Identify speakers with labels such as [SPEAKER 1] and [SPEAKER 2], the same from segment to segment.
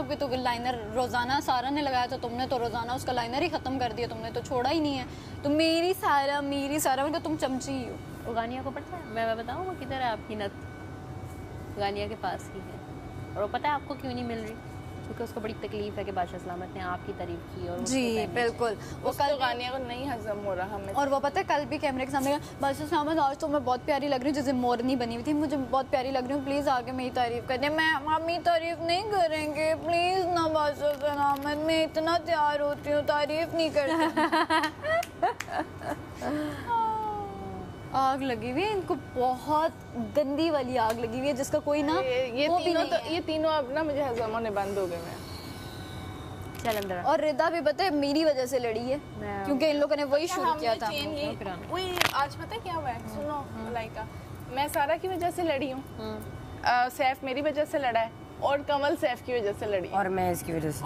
[SPEAKER 1] TikTok पे तो liner रोजाना सारा ने लगाया था, तुमने तो रोजाना उसका लाइनर ही खत्म कर दिया, तुमने तो छोड़ा ही नहीं है। तो मेरी सारा मतलब तुम चमची ही हो।
[SPEAKER 2] वो गानिया को पता है, मैं बताऊँ वो किधर है आपकी नथ, गानिया के पास ही है। और वो पता है आपको क्यों नहीं मिल रही? क्योंकि उसको बड़ी तकलीफ है कि बादशाह सलामत ने आपकी तारीफ की और
[SPEAKER 1] जी बिल्कुल, वो कल
[SPEAKER 3] गानिया को नहीं हजम हो रहा हमें।
[SPEAKER 1] और वो पता है कल भी कैमरे के सामने बादशाह सलामत आज तो मैं बहुत प्यारी लग रही हूँ, जैसे मोरनी बनी हुई थी, मुझे बहुत प्यारी लग रही हूँ, प्लीज आके मेरी तारीफ कर दे। मैं मम्मी तारीफ नहीं करेंगे प्लीज ना बादशाह सलामत, मैं इतना तैयार होती हूँ, तारीफ नहीं करती। आग लगी हुई है इनको, बहुत गंदी वाली आग लगी हुई है जिसका कोई ना
[SPEAKER 3] ये तीनों अब ना मुझे हजम होने बंद हो गए। मैं
[SPEAKER 2] चल अंदर।
[SPEAKER 1] और रिदा भी पता है मेरी वजह से लड़ी है, क्योंकि इन लोगों ने वही शुरू किया था।
[SPEAKER 3] वही आज पता है क्या हुआ है, सुनो मलाइका, मैं सारा की वजह से लड़ी हूँ, सैफ मेरी वजह से लड़ा है, और कमल सैफ की वजह से लड़ी,
[SPEAKER 4] और मैं इसकी वजह से,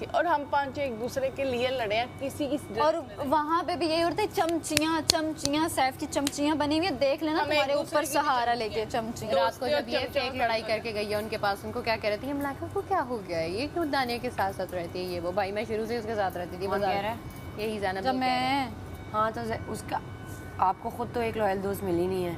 [SPEAKER 3] और हम पांचों एक दूसरे के लिए लड़े हैं किसी की।
[SPEAKER 1] और वहाँ पे भी यही होता है, चमचियाँ सैफ की चमचियाँ बनी हुई है, देख लेना तुम्हारे ऊपर सहारा लेके चमचियाँ।
[SPEAKER 2] रात को जब ये फेक लड़ाई करके गई है उनके पास, उनको क्या कह रही थी, मलाइका को क्या हो गया है, ये क्यों दानिया के साथ साथ रहती है, ये वो भाई मैं शुरू से उसके साथ रहती थी। यही जाना
[SPEAKER 1] जब मैं
[SPEAKER 4] हाँ तो उसका आपको खुद तो एक लॉयल दोस्त मिली नहीं है।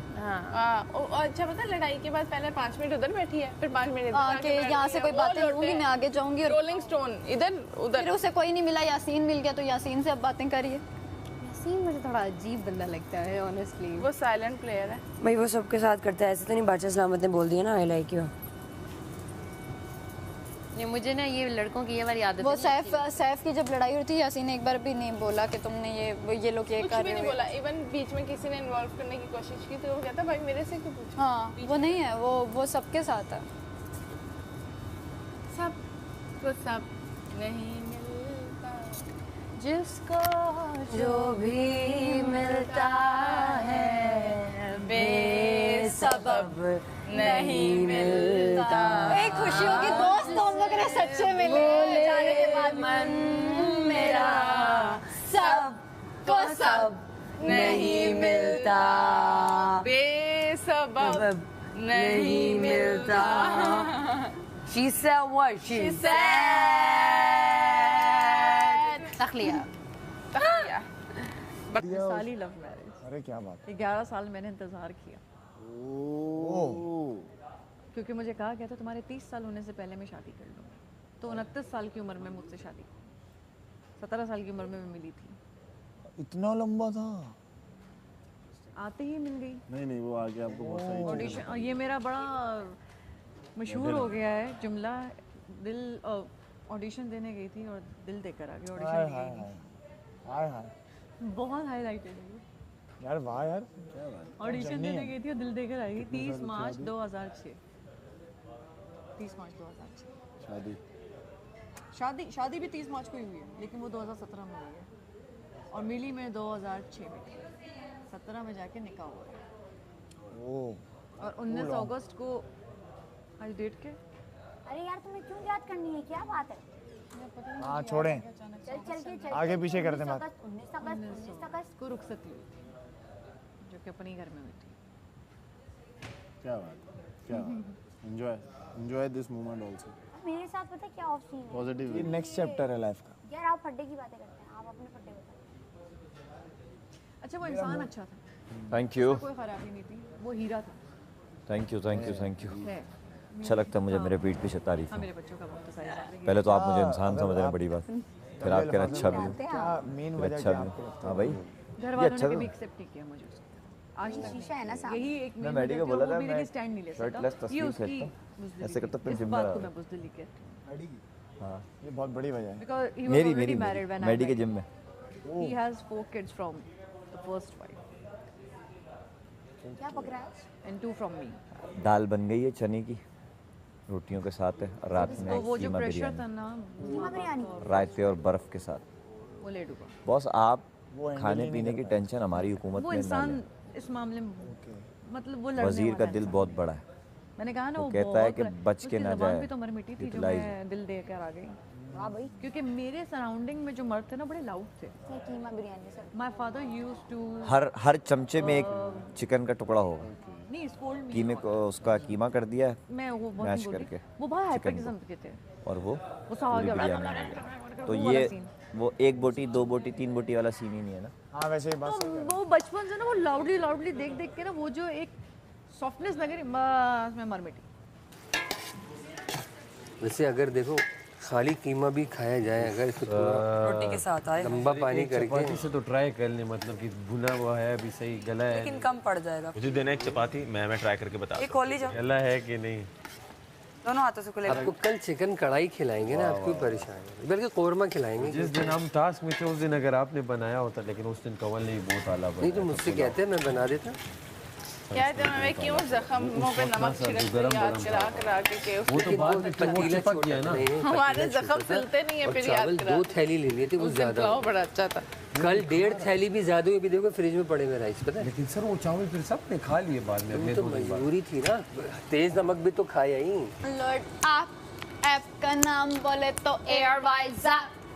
[SPEAKER 3] अच्छा पता लड़ाई के बाद पहले 5 मिनट उधर बैठी है, फिर 5 मिनट
[SPEAKER 1] आके यहाँ से कोई बातें होंगी, मैं आगे जाऊंगी,
[SPEAKER 3] रोलिंग स्टोन इधर उधर।
[SPEAKER 1] फिर उसे कोई नहीं मिला, यासीन मिल गया तो यासीन से अब बातें करिए।
[SPEAKER 2] यासीन मुझे थोड़ा अजीब बंदा लगता है ऑनेस्टली,
[SPEAKER 3] वो साइलेंट प्लेयर है
[SPEAKER 4] भाई, वो सबके साथ करता है, ऐसे तो नहीं बादशाह सलामत ने बोल दिया ना आई लाइक यू।
[SPEAKER 2] ये मुझे ना ये लड़कों की ये वाली आदत
[SPEAKER 1] वो सैफ की जब लड़ाई हुई थी, यासीन ने एक बार भी नहीं बोला कि तुमने ये लोग ये कर रहे हो,
[SPEAKER 3] बोला। इवन बीच में किसी ने इन्वॉल्व करने की कोशिश की तो वो कहता भाई मेरे से क्यों पूछा।
[SPEAKER 1] हाँ वो नहीं है, वो सबके साथ है।
[SPEAKER 3] सब नहीं मिलता
[SPEAKER 2] जिसको
[SPEAKER 4] जो भी मिलता है बेसबब नहीं मिलता।
[SPEAKER 1] एक खुशी होगी दोस्त तो हम लोग ने सच्चे मिले जाने के बाद।
[SPEAKER 4] मन मेरा सब को सब नहीं मिलता,
[SPEAKER 3] बेसबब
[SPEAKER 4] नहीं मिलता। She said what she said.
[SPEAKER 2] तखलिया
[SPEAKER 5] साली लव मैरिज।
[SPEAKER 6] अरे क्या बात,
[SPEAKER 5] 11 साल मैंने इंतजार किया, क्योंकि मुझे कहा गया था तुम्हारे 30 साल होने से पहले मैं शादी कर लूँगी। तो 29 साल की उम्र में मुझसे शादी, 17 साल की उम्र में मैं मिली थी।
[SPEAKER 6] इतना लंबा था?
[SPEAKER 5] आते ही मिल गई।
[SPEAKER 6] नहीं वो आगे आपको बहुत सारी
[SPEAKER 5] ऑडिशन, ये मेरा बड़ा मशहूर हो गया है जुमला, दिल ऑडिशन देने गई थी और दिल देकर आ गई। ऑडिशन
[SPEAKER 6] हाय
[SPEAKER 5] बहुत हाईलाइटेड है
[SPEAKER 6] यार, वाह यार क्या बात।
[SPEAKER 5] ऑडिशन देने गई थी और दिल देकर आई। 30 मार्च 2006, 30 मार्च 2006 शादी भी 30 मार्च को ही हुई है, लेकिन वो 2017 में हुई है और मिली मैं 2006 में, 17 में जाके निकाह हुआ है और 19 अगस्त को आज डेट के।
[SPEAKER 7] अरे यार तुम्हें क्यों याद करनी है, क्या बात है?
[SPEAKER 6] हाँ छोड़ें,
[SPEAKER 7] चल
[SPEAKER 6] आगे पीछे करते हैं बात।
[SPEAKER 7] 19 अगस्त
[SPEAKER 5] को रुखसत हुई जो कि अपने घर में हुई थी।
[SPEAKER 6] क्या बात, एंजॉय दिस मोमेंट आल्सो।
[SPEAKER 7] मेरे साथ पता है क्या ऑफ सीन है?
[SPEAKER 6] पॉजिटिव, ये नेक्स्ट चैप्टर है लाइफ का।
[SPEAKER 7] यार आप फड्डे की बातें करते हैं, आप अपने फड्डे बताओ।
[SPEAKER 5] अच्छा वो इंसान अच्छा था,
[SPEAKER 8] थैंक यू,
[SPEAKER 5] कोई खराबी नहीं थी, वो हीरा था।
[SPEAKER 8] Thank you.
[SPEAKER 5] है
[SPEAKER 8] अच्छा लगता है मुझे मेरे पीठ पीछे तारीफ।
[SPEAKER 5] हाँ मेरे बच्चों का वक्त तो सारी।
[SPEAKER 8] पहले तो आप मुझे इंसान समझ रहे हैं, बड़ी बात, फिर आप कह रहे अच्छा भी,
[SPEAKER 6] क्या मेन
[SPEAKER 8] फिर
[SPEAKER 6] वजह
[SPEAKER 8] अच्छा
[SPEAKER 6] क्या
[SPEAKER 8] भी।
[SPEAKER 6] आपको?
[SPEAKER 8] हाँ भाई
[SPEAKER 5] घर वालों ने कभी एक्सेप्ट नहीं किया मुझे उसको। आज तक
[SPEAKER 7] शीशा है ना सामने।
[SPEAKER 5] यही एक
[SPEAKER 8] मैं मैडी को बोला था मैं
[SPEAKER 5] स्टैंड नहीं ले
[SPEAKER 8] शर्टलेस
[SPEAKER 5] सकता, ये
[SPEAKER 8] तस्वीर
[SPEAKER 5] उसकी
[SPEAKER 8] खींचता ऐसे करता फिर
[SPEAKER 5] इस
[SPEAKER 8] जिम
[SPEAKER 5] बात
[SPEAKER 8] में।
[SPEAKER 5] को मैं बुज़दिली कहती हूँ।
[SPEAKER 8] हाँ
[SPEAKER 6] ये बहुत बड़ी वजह है।
[SPEAKER 5] Because he was already married when
[SPEAKER 8] Maddy के जिम में।
[SPEAKER 5] He has 4 kids from the first wife
[SPEAKER 7] क्या पक रहा है?
[SPEAKER 5] And 2 from me.
[SPEAKER 8] दाल बन गई है चने की, रोटियों के साथ है, रात में
[SPEAKER 5] तो वो जो
[SPEAKER 8] कीमा
[SPEAKER 5] प्रेशर था
[SPEAKER 8] बिरयानी,
[SPEAKER 5] ना,
[SPEAKER 7] कीमा बिरयानी
[SPEAKER 8] रायते और बर्फ के साथ।
[SPEAKER 5] वो ले डूबा।
[SPEAKER 8] बॉस आप खाने पीने की टेंशन हमारी हुकूमत
[SPEAKER 5] वो
[SPEAKER 8] में ना
[SPEAKER 5] इंसान
[SPEAKER 8] लें।
[SPEAKER 5] इस मामले में मतलब वो लड़ने
[SPEAKER 8] वजीर का
[SPEAKER 5] वाला
[SPEAKER 8] दिल
[SPEAKER 5] इंसान।
[SPEAKER 8] बहुत बड़ा है,
[SPEAKER 5] मैंने कहा ना
[SPEAKER 8] वो
[SPEAKER 5] वो
[SPEAKER 8] कहता है
[SPEAKER 5] बहुत
[SPEAKER 8] कि बच के
[SPEAKER 5] उसकी
[SPEAKER 8] ना
[SPEAKER 5] ज़बान
[SPEAKER 8] जाए,
[SPEAKER 5] भी तो मर मिटी थी जो
[SPEAKER 8] utilize।
[SPEAKER 5] मैं दिल देकर आ गई।
[SPEAKER 7] वाह भाई,
[SPEAKER 5] क्योंकि मेरे सराउंडिंग में जो मर्द थे ना बड़े लाउड थे।
[SPEAKER 7] Keema biryani sir.
[SPEAKER 5] My father used to
[SPEAKER 8] हर चमचे में एक चिकन का टुकड़ा होगा।
[SPEAKER 5] नहीं स्कूल में
[SPEAKER 8] कीमे को उसका कीमा कर दिया है
[SPEAKER 5] मैं वो बहुत
[SPEAKER 8] मैश
[SPEAKER 5] बोलती
[SPEAKER 8] करके
[SPEAKER 5] वो बहुत हाइपर
[SPEAKER 8] चिकन
[SPEAKER 5] किस्म के थे
[SPEAKER 8] और वो
[SPEAKER 5] साग
[SPEAKER 8] पूरी
[SPEAKER 5] है,
[SPEAKER 8] बिरयानी हो गया। तो
[SPEAKER 5] वो वाला
[SPEAKER 8] ये
[SPEAKER 5] scene।
[SPEAKER 8] वो 1 बोटी 2 बोटी 3 बोटी वाला सीन ही नहीं है ना।
[SPEAKER 6] हाँ वैसे ही बस
[SPEAKER 5] तो वो बचपन से ना वो लाउडली देख देख के ना वो जो एक सॉफ्टनेस लग रही बस मैं मर मिटी।
[SPEAKER 9] वैसे अगर देखो खाली कीमा भी खाया जाए अगर इसको थोड़ा
[SPEAKER 4] रोटी के साथ आए
[SPEAKER 9] लंबा पानी करके
[SPEAKER 10] चपाती से तो ट्राई कर ले, मतलब कि भुना हुआ है अभी सही, गला है
[SPEAKER 4] लेकिन कम पड़ जाएगा।
[SPEAKER 11] मुझे देना एक चपाती, मैं ट्राई करके बता
[SPEAKER 4] एक खोली जाओ
[SPEAKER 10] गला है कि नहीं।
[SPEAKER 4] दोनों हाथों से खुले
[SPEAKER 9] आपको कल चिकन कढ़ाई खिलाएंगे ना, आपको परेशान है बल्कि कौरमा खिलाएंगे।
[SPEAKER 10] जिस दिन हम टास्क में थे उस दिन अगर आपने बनाया होता, लेकिन उस दिन कंवल ने बहुत आला बनाया।
[SPEAKER 9] नहीं तो मुझसे कहते हैं मैं बना देता।
[SPEAKER 3] कहते हैं मैं क्यों जख्म मुंह पे नमक छिड़कते याद करा के
[SPEAKER 10] वो तो बाद में
[SPEAKER 9] पतीला
[SPEAKER 10] पक गया ना।
[SPEAKER 3] हमारे जख्म सिलते नहीं है
[SPEAKER 9] और
[SPEAKER 3] फिर
[SPEAKER 9] चावल
[SPEAKER 3] याद करा
[SPEAKER 9] 2 थैली ले लिए थे, वो ज्यादा
[SPEAKER 3] बड़ा अच्छा था।
[SPEAKER 9] कल 1.5 थैली भी ज्यादा हुई। अभी देखो फ्रिज में पड़े हुए राइस, पता है।
[SPEAKER 10] लेकिन सर वो चावल फिर सबने खा लिए बाद में, अपने
[SPEAKER 9] तो
[SPEAKER 10] 2 दिन बाद।
[SPEAKER 9] मजबूरी थी ना, तेज नमक भी तो खाया ही।
[SPEAKER 1] लॉर्ड ऐप का नाम बोले तो एयरवाइज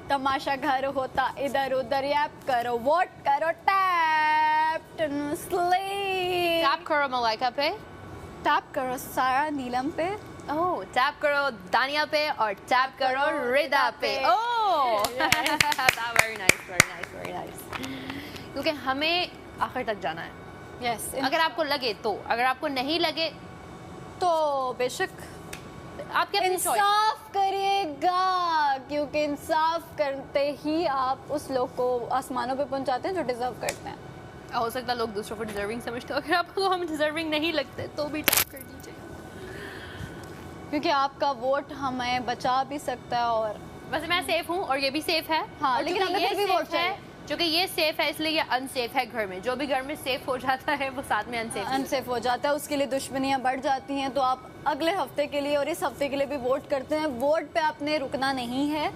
[SPEAKER 1] तमाशा घर होता इधर उधर ऐप करो वोट करो टैप
[SPEAKER 2] टैप करो मलाइका पे,
[SPEAKER 1] टैप करो सारा नीलम पे,
[SPEAKER 2] ओह टैप करो दानिया पे और टैप करो रिदा पे। Oh very nice. क्योंकि हमें आखिर तक जाना है।
[SPEAKER 1] यस
[SPEAKER 2] अगर आपको लगे तो, अगर आपको नहीं लगे
[SPEAKER 1] तो बेशक
[SPEAKER 2] आपके अपनी choice।
[SPEAKER 1] इंसाफ करिएगा, क्योंकि इंसाफ करते ही आप उस लोग को आसमानों पे पहुंचाते हैं जो डिजर्व करते हैं।
[SPEAKER 2] हो सकता है लोग दूसरों को डिजर्विंग समझते हो, अगर आपको हम डिजर्विंग नहीं लगते तो भी टैप कर दीजिए,
[SPEAKER 1] क्योंकि आपका वोट हमें बचा भी सकता है। और
[SPEAKER 2] वैसे मैं सेफ हूँ और ये भी सेफ है।
[SPEAKER 1] हाँ,
[SPEAKER 2] और
[SPEAKER 1] लेकिन
[SPEAKER 2] चूंकि
[SPEAKER 1] हमें
[SPEAKER 2] ये
[SPEAKER 1] फिर भी
[SPEAKER 2] safe
[SPEAKER 1] वोट चाहिए।
[SPEAKER 2] है, क्योंकि ये सेफ है इसलिए ये अनसेफ है। घर में जो भी घर में सेफ हो जाता है वो साथ में
[SPEAKER 1] अनसेफ हो जाता है, उसके लिए दुश्मनियां बढ़ जाती हैं। तो आप अगले हफ्ते के लिए और इस हफ्ते के लिए भी वोट करते हैं। वोट पे आपने रुकना नहीं है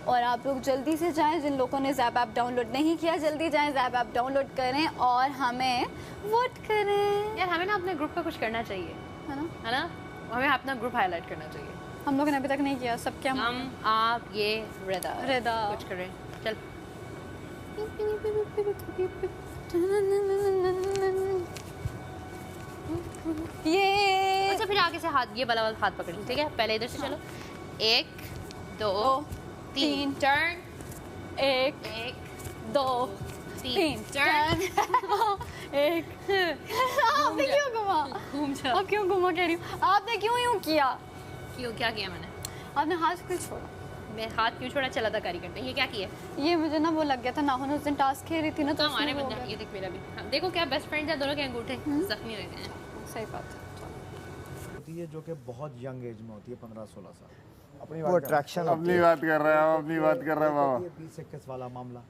[SPEAKER 1] और आप लोग जल्दी से जाएं। जिन लोगों ने ज़ैप ऐप डाउनलोड नहीं किया जल्दी जाएं, ज़ैप ऐप डाउनलोड करें और हमें वोट करें।
[SPEAKER 2] यार हमें ना अपने ग्रुप पे कुछ करना चाहिए,
[SPEAKER 1] है ना?
[SPEAKER 2] हमें अपना ग्रुप हाईलाइट करना चाहिए।
[SPEAKER 1] हम लोगों ने अभी तक नहीं किया। सब क्या
[SPEAKER 2] हम आप ये रिदा कुछ करें। चल
[SPEAKER 1] ये
[SPEAKER 2] अच्छा फिर आगे से हाथ ये वाला हाथ पकड़ ली, ठीक है? पहले इधर से चलो, 1 2 3 टर्न,
[SPEAKER 1] 1 2 3 टर्न। 1 आपने क्यों घुमा?
[SPEAKER 2] घूम जा।
[SPEAKER 1] आप क्यों घुमा कह रही हूँ? आपने क्यों यूं किया?
[SPEAKER 2] क्यों क्या किया मैंने?
[SPEAKER 1] आपने हाथ क्यों छोड़ा?
[SPEAKER 2] मैं हाथ क्यों छोड़ा? चला था कारी करने। ये क्या किया?
[SPEAKER 1] ये मुझे ना वो लग गया था नाखून उस दिन टास्क खेल रही थी ना तो
[SPEAKER 2] हमारे
[SPEAKER 1] उसमें वो
[SPEAKER 2] बंदा
[SPEAKER 1] हो
[SPEAKER 2] ये देख मेरा भी। हाँ, देखो क्या बेस्ट फ्रेंड्स हैं दोनों के अंगूठे जख्मी हो गए हैं।
[SPEAKER 1] गया। सही बात है।
[SPEAKER 12] होती है जो कि बहुत यंग एज में होती है 15-16 साल।
[SPEAKER 6] अपनी वो अट्रैक्शन अपनी बात कर रहा है, अपनी बात कर रहा है बाबा।
[SPEAKER 12] 20-21 वाला मामला।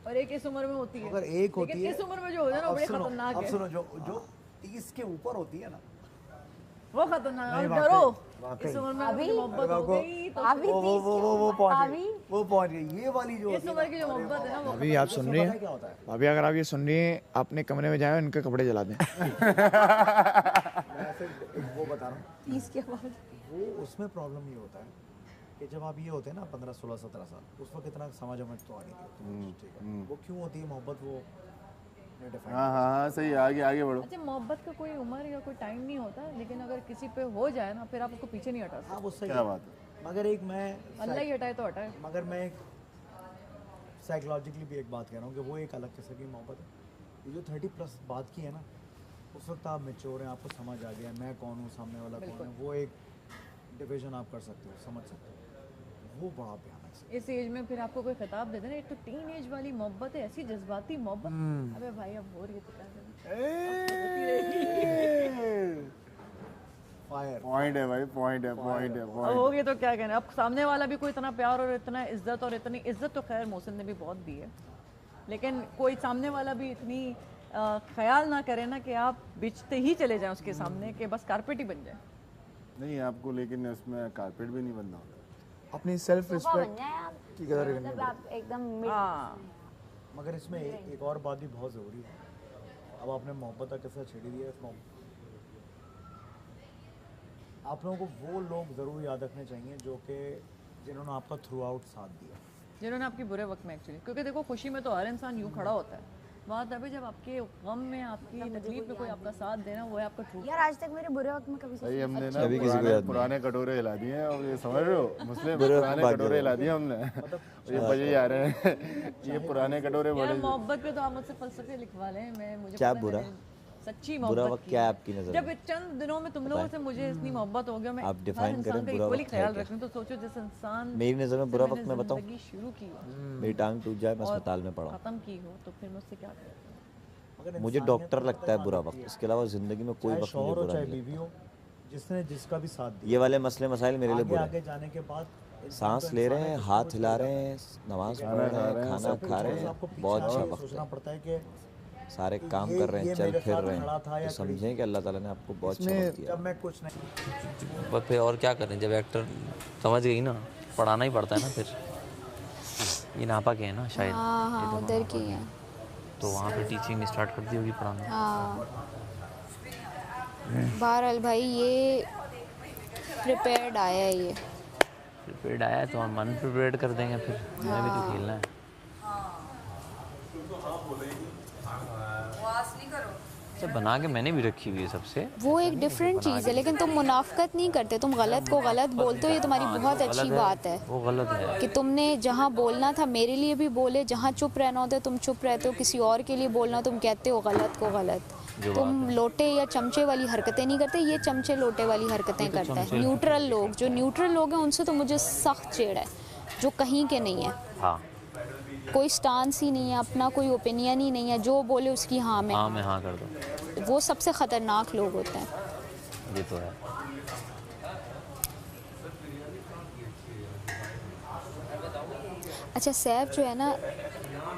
[SPEAKER 5] और एक इस उम्र में होती है।
[SPEAKER 12] अगर एक होती
[SPEAKER 5] लेकिन
[SPEAKER 12] है
[SPEAKER 5] इस उम्र में जो होता है ना वो बड़ी खतरनाक
[SPEAKER 12] अब
[SPEAKER 5] है।
[SPEAKER 12] सुनो जो 30 के ऊपर होती है ना
[SPEAKER 5] वो खतरनाक है।
[SPEAKER 12] नहीं,
[SPEAKER 5] डरो
[SPEAKER 12] वाकई।
[SPEAKER 5] इस उम्र में अभी मोहब्बत हो गई तो
[SPEAKER 12] वो पहुंच गई ये वाली जो
[SPEAKER 5] इस उम्र की जो मोहब्बत है ना वो
[SPEAKER 6] अभी आप सुन रही हैं?
[SPEAKER 12] क्या होता है
[SPEAKER 6] अभी अगर आप ये सुन रही हैं अपने कमरे में जाएं इनके कपड़े जला दें।
[SPEAKER 12] मैं सिर्फ वो बता रहा हूँ
[SPEAKER 5] 30 के बाद
[SPEAKER 12] वो उसमें प्रॉब्लम ये होता है कि जब आप ये होते हैं ना 15-16-17 साल उस वक्त इतना समझ तो आ नहीं थी, ठीक है। वो क्यों होती है मोहब्बत वो
[SPEAKER 6] हाँ हाँ सही है, आगे बढ़ो।
[SPEAKER 5] अच्छा मोहब्बत का कोई उम्र या कोई टाइम नहीं होता, लेकिन अगर किसी पे हो जाए ना फिर आप उसको पीछे नहीं हटा सकते।
[SPEAKER 12] हाँ वो सही
[SPEAKER 6] क्या बात है।
[SPEAKER 12] मगर एक मैं
[SPEAKER 5] अल्लाह ही हटाए तो हटाए।
[SPEAKER 12] मगर मैं एक साइकोलॉजिकली भी एक बात कह रहा हूँ कि वो एक अलग किस्म की मोहब्बत है। ये जो 30+ बात की है ना उस वक्त आप मैच्योर हैं, आपको समझ आ गया मैं कौन हूँ सामने वाला कौन है, वो एक डिवीजन आप कर सकते हो, समझ सकते हो, वो बड़ा भयानक है।
[SPEAKER 5] इस एज में फिर आपको कोई खिताब देते ना, एक तो टीन एज वाली मोहब्बत है, ऐसी जज्बाती मोहब्बत। अबे भाई अब हो रही है तो क्या करें।
[SPEAKER 12] फायर
[SPEAKER 6] पॉइंट है भाई, पॉइंट है।
[SPEAKER 5] अब हो गया तो क्या कहना। अब सामने वाला भी कोई इतना प्यार और इतना इज्जत और इतनी इज्जत तो खैर मोहसिन ने भी बहुत दी है, लेकिन कोई सामने वाला भी इतनी ख्याल ना करे ना कि आप बिछते ही चले जाएं उसके सामने कि बस कारपेट ही बन जाए।
[SPEAKER 6] नहीं आपको लेकिन इसमें कारपेट भी नहीं बनना होता। अपनी सेल्फ रिस्पेक्ट की कदर करनी
[SPEAKER 7] आप एकदम
[SPEAKER 12] मगर इसमें एक और बात भी बहुत ज़रूरी है। अब आपने मोहब्बत का किस्सा छेड़ी दिया, इसमें आप लोगों को वो लोग ज़रूर याद रखने चाहिए जो कि जिन्होंने आपका थ्रू आउट साथ दिया,
[SPEAKER 5] जिन्होंने आपके बुरे वक्त में एक्चुअली, क्योंकि देखो खुशी में तो हर इंसान यूँ खड़ा होता है, बात अभी जब आपके गम में, आपकी तकलीफ में कोई आपका साथ देना, वो है आपका ट्रू।
[SPEAKER 7] यार आज तक मेरे बुरे वक्त में कभी
[SPEAKER 6] भाई हमने ना
[SPEAKER 8] अभी किसी को याद
[SPEAKER 6] पुराने कटोरे हिला दिए हैं, और ये समझ रहे हो मुस्लिम पुराने कटोरे हिला दिए हमने। ये बजे आ रहे हैं ये पुराने कटोरे
[SPEAKER 5] यार
[SPEAKER 6] बड़े।
[SPEAKER 5] मोहब्बत पे तो आप मुझसे फलसफे लिखवा लें, मैं मुझे
[SPEAKER 8] क्या
[SPEAKER 5] पता है
[SPEAKER 8] बुरा?
[SPEAKER 5] मैंने सच्ची
[SPEAKER 8] बुरा
[SPEAKER 5] मोहब्बत
[SPEAKER 8] वक्त
[SPEAKER 5] की
[SPEAKER 8] क्या है
[SPEAKER 5] है।
[SPEAKER 8] आपकी नज़र
[SPEAKER 5] जब
[SPEAKER 8] में?
[SPEAKER 5] चंद दिनों में तुम लोगों से मुझे इतनी मोहब्बत हो गया, मैं
[SPEAKER 8] आप
[SPEAKER 5] हर
[SPEAKER 8] define
[SPEAKER 5] इंसान
[SPEAKER 8] करें
[SPEAKER 5] का
[SPEAKER 8] बुरा
[SPEAKER 5] इक्वली
[SPEAKER 8] वक्त है
[SPEAKER 5] ख्याल
[SPEAKER 8] क्या?
[SPEAKER 5] रखूं, तो सोचो जिस इंसान
[SPEAKER 8] मेरी नज़र में बुरा
[SPEAKER 5] से
[SPEAKER 8] वक्त मैं
[SPEAKER 5] मैंने
[SPEAKER 8] बताऊं,
[SPEAKER 5] जिंदगी शुरू की हो
[SPEAKER 8] मेरी टांग टूट जाए मैं
[SPEAKER 5] और
[SPEAKER 8] अस्पताल में पड़ा हूं।
[SPEAKER 5] खत्म की हो, तो फिर मुझसे क्या करें?
[SPEAKER 8] मुझे डॉक्टर लगता है बुरा वक्त, इसके अलावा ज़िंदगी में कोई
[SPEAKER 12] चाहे
[SPEAKER 8] वक्त
[SPEAKER 12] शौहर
[SPEAKER 8] मुझे
[SPEAKER 12] हो
[SPEAKER 8] बुरा
[SPEAKER 12] चाहे
[SPEAKER 8] नहीं
[SPEAKER 12] बीवी हो, जिसने जिसका भी साथ
[SPEAKER 8] लगता। ये वाले मसले मसाइल मेरे लिए
[SPEAKER 12] आगे
[SPEAKER 8] बुरे
[SPEAKER 12] आगे
[SPEAKER 8] हैं।
[SPEAKER 12] जाने के बाद
[SPEAKER 8] सांस ले रहे हैं, हाथ हिला रहे हैं, नमाज पढ़ रहे हैं, खाना खा रहे हैं, बहुत अच्छा वक्त
[SPEAKER 12] सोचना
[SPEAKER 8] है।
[SPEAKER 12] पड़ता है कि
[SPEAKER 8] सारे काम कर रहे हैं, चल फिर रहे हैं, तो समझें कि अल्लाह ताला ने आपको बहुत अच्छा वक्त दिया।
[SPEAKER 12] जब मैं कुछ नहीं
[SPEAKER 13] बस फिर और क्या करें, जब एक्टर समझ गई ना, पढ़ाना ही पड़ता है ना फिर। ये नापा के है ना शायद,
[SPEAKER 1] हाँ हाँ उधर की है।
[SPEAKER 13] तो वहाँ पे टीचिंग स्टार्ट कर दी होगी पढ़ाना।
[SPEAKER 1] हाँ बहरहाल भाई ये प्रिपेयर्ड आया है ये।
[SPEAKER 13] प्रिपेयर्ड आया है तो हम अनप्रिपेयर्ड कर देंगे फिर, हमें भी तो खेलना है। अच्छा बना के मैंने भी रखी हुई है सबसे।
[SPEAKER 1] वो एक डिफरेंट चीज़ है, लेकिन तुम मुनाफकत नहीं करते, तुम गलत को गलत बोलते हो, ये तुम्हारी बहुत अच्छी बात है
[SPEAKER 13] वो गलत है
[SPEAKER 1] कि तुमने जहाँ बोलना था मेरे लिए भी बोले, जहाँ चुप रहना होता है तुम चुप रहते हो, किसी और के लिए बोलना तुम कहते हो गलत को गलत। तुम लोटे या चमचे वाली हरकतें नहीं करते, ये चमचे लोटे वाली हरकतें करता है। न्यूट्रल लोग, जो न्यूट्रल लोग हैं उनसे तो मुझे सख्त चिढ़ है, जो कहीं के नहीं है।
[SPEAKER 13] हाँ
[SPEAKER 1] कोई स्टांस ही नहीं है, अपना कोई ओपिनियन ही नहीं है, जो बोले उसकी हाँ में
[SPEAKER 13] हाँ कर दो।
[SPEAKER 1] वो सबसे ख़तरनाक लोग होते हैं।
[SPEAKER 13] ये तो है।
[SPEAKER 1] अच्छा सैफ जो है ना,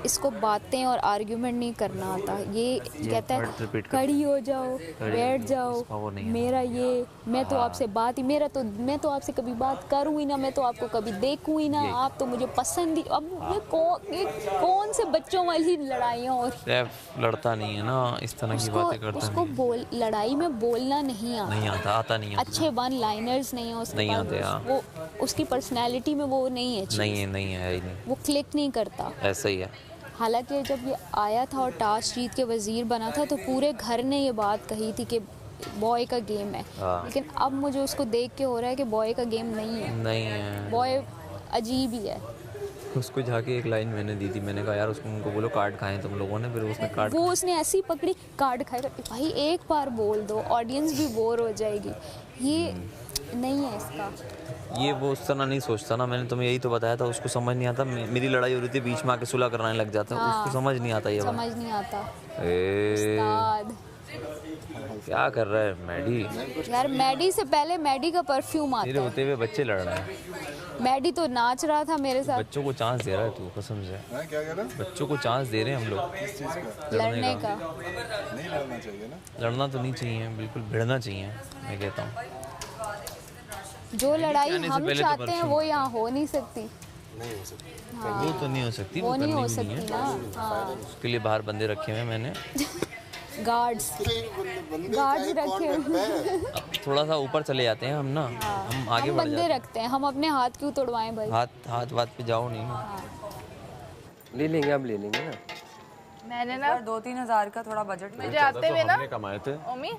[SPEAKER 1] इसको बातें और आर्ग्यूमेंट नहीं करना आता, ये कहता है खड़ी हो जाओ, बैठ जाओ, मेरा ये, मैं तो आपसे बात ही, मैं तो आपसे कभी बात करूँ ही ना, मैं तो आपको कभी देखूँ ही ना, आप तो मुझे पसंद ही। अब ये कौन से बच्चों वाली लड़ाइयाँ हो रही?
[SPEAKER 13] सैफ लड़ता नहीं है ना, इस तरह की बातें करता
[SPEAKER 1] उसको लड़ाई में बोलना नहीं
[SPEAKER 13] आता नहीं।
[SPEAKER 1] अच्छे वन लाइनर्स नहीं है उसके
[SPEAKER 13] नहीं
[SPEAKER 1] पास,
[SPEAKER 13] आते, हाँ।
[SPEAKER 1] वो उसकी पर्सनैलिटी में वो नहीं है चीज़।
[SPEAKER 13] नहीं है ही नहीं,
[SPEAKER 1] वो क्लिक नहीं करता।
[SPEAKER 13] ऐसा ही है।
[SPEAKER 1] हालांकि जब ये आया था और टास्क जीत के वज़ीर बना था तो पूरे घर ने ये बात कही थी कि बॉय का गेम है, लेकिन अब मुझे उसको देख के हो रहा है कि बॉय का गेम नहीं है, बॉय अजीब ही है।
[SPEAKER 13] उसको जाके एक लाइन मैंने दी थी, मैंने कहा यार उनको बोलो कार्ड खाएं तुम लोगों ने, फिर उसने कार्ड,
[SPEAKER 1] वो उसने ऐसी पकड़ी कार्ड खाएगा। भाई एक बार बोल दो, ऑडियंस भी बोर हो जाएगी। ये नहीं है इसका,
[SPEAKER 13] ये वो उस तरह नहीं सोचता ना। मैंने तुम्हें यही तो बताया था, उसको समझ नहीं आता। मेरी लड़ाई हो रही थी, बीच में आके सुलह कराने लग जाता है।
[SPEAKER 1] हाँ,
[SPEAKER 13] उसको समझ नहीं आता ये बात।
[SPEAKER 1] समझ नहीं आता।
[SPEAKER 13] उस्ताद क्या कर रहा है मैडी?
[SPEAKER 1] यार मैडी से पहले मैडी का परफ्यूम आता
[SPEAKER 13] तेरे
[SPEAKER 1] है।
[SPEAKER 13] होते हुए बच्चे लड़ रहे हैं।
[SPEAKER 1] मैडी तो नाच रहा था मेरे साथ।
[SPEAKER 13] बच्चों को चांस दे रहा है तू, कसम से।
[SPEAKER 6] क्या कह रहा है?
[SPEAKER 13] बच्चों को चांस दे रहे हैं हम लोग
[SPEAKER 1] लड़ने का।
[SPEAKER 6] नहीं लड़ना चाहिए ना,
[SPEAKER 13] लड़ना तो नहीं चाहिए, बिल्कुल भिड़ना चाहिए, मैं कहता हूँ।
[SPEAKER 1] जो लड़ाई हम चाहते हैं वो यहाँ हो नहीं सकती।
[SPEAKER 6] नहीं हो सकती।
[SPEAKER 1] हाँ।
[SPEAKER 13] वो तो नहीं हो सकती,
[SPEAKER 1] वो नहीं हो
[SPEAKER 13] करनी भी
[SPEAKER 1] सकती
[SPEAKER 13] नहीं
[SPEAKER 1] ना।
[SPEAKER 13] है।
[SPEAKER 1] हाँ।
[SPEAKER 13] उसके लिए बाहर बंदे रखे हुए हैं मैंने।
[SPEAKER 1] गार्ड्स रखे हुए।
[SPEAKER 13] अब थोड़ा सा ऊपर चले जाते हैं हम ना, हम आगे बढ़
[SPEAKER 1] बंदे
[SPEAKER 13] जाते हैं।
[SPEAKER 1] रखते हैं, हम अपने हाथ क्यों तोड़वाएं भाई?
[SPEAKER 13] हाथ पे जाओ नहीं ना।
[SPEAKER 9] ले लेंगे, अब ले लेंगे ना।
[SPEAKER 3] मैंने ना
[SPEAKER 4] 2-3 हज़ार का थोड़ा बजट
[SPEAKER 3] मुझे आते हुए ना
[SPEAKER 10] कमाए थे
[SPEAKER 3] ओमी,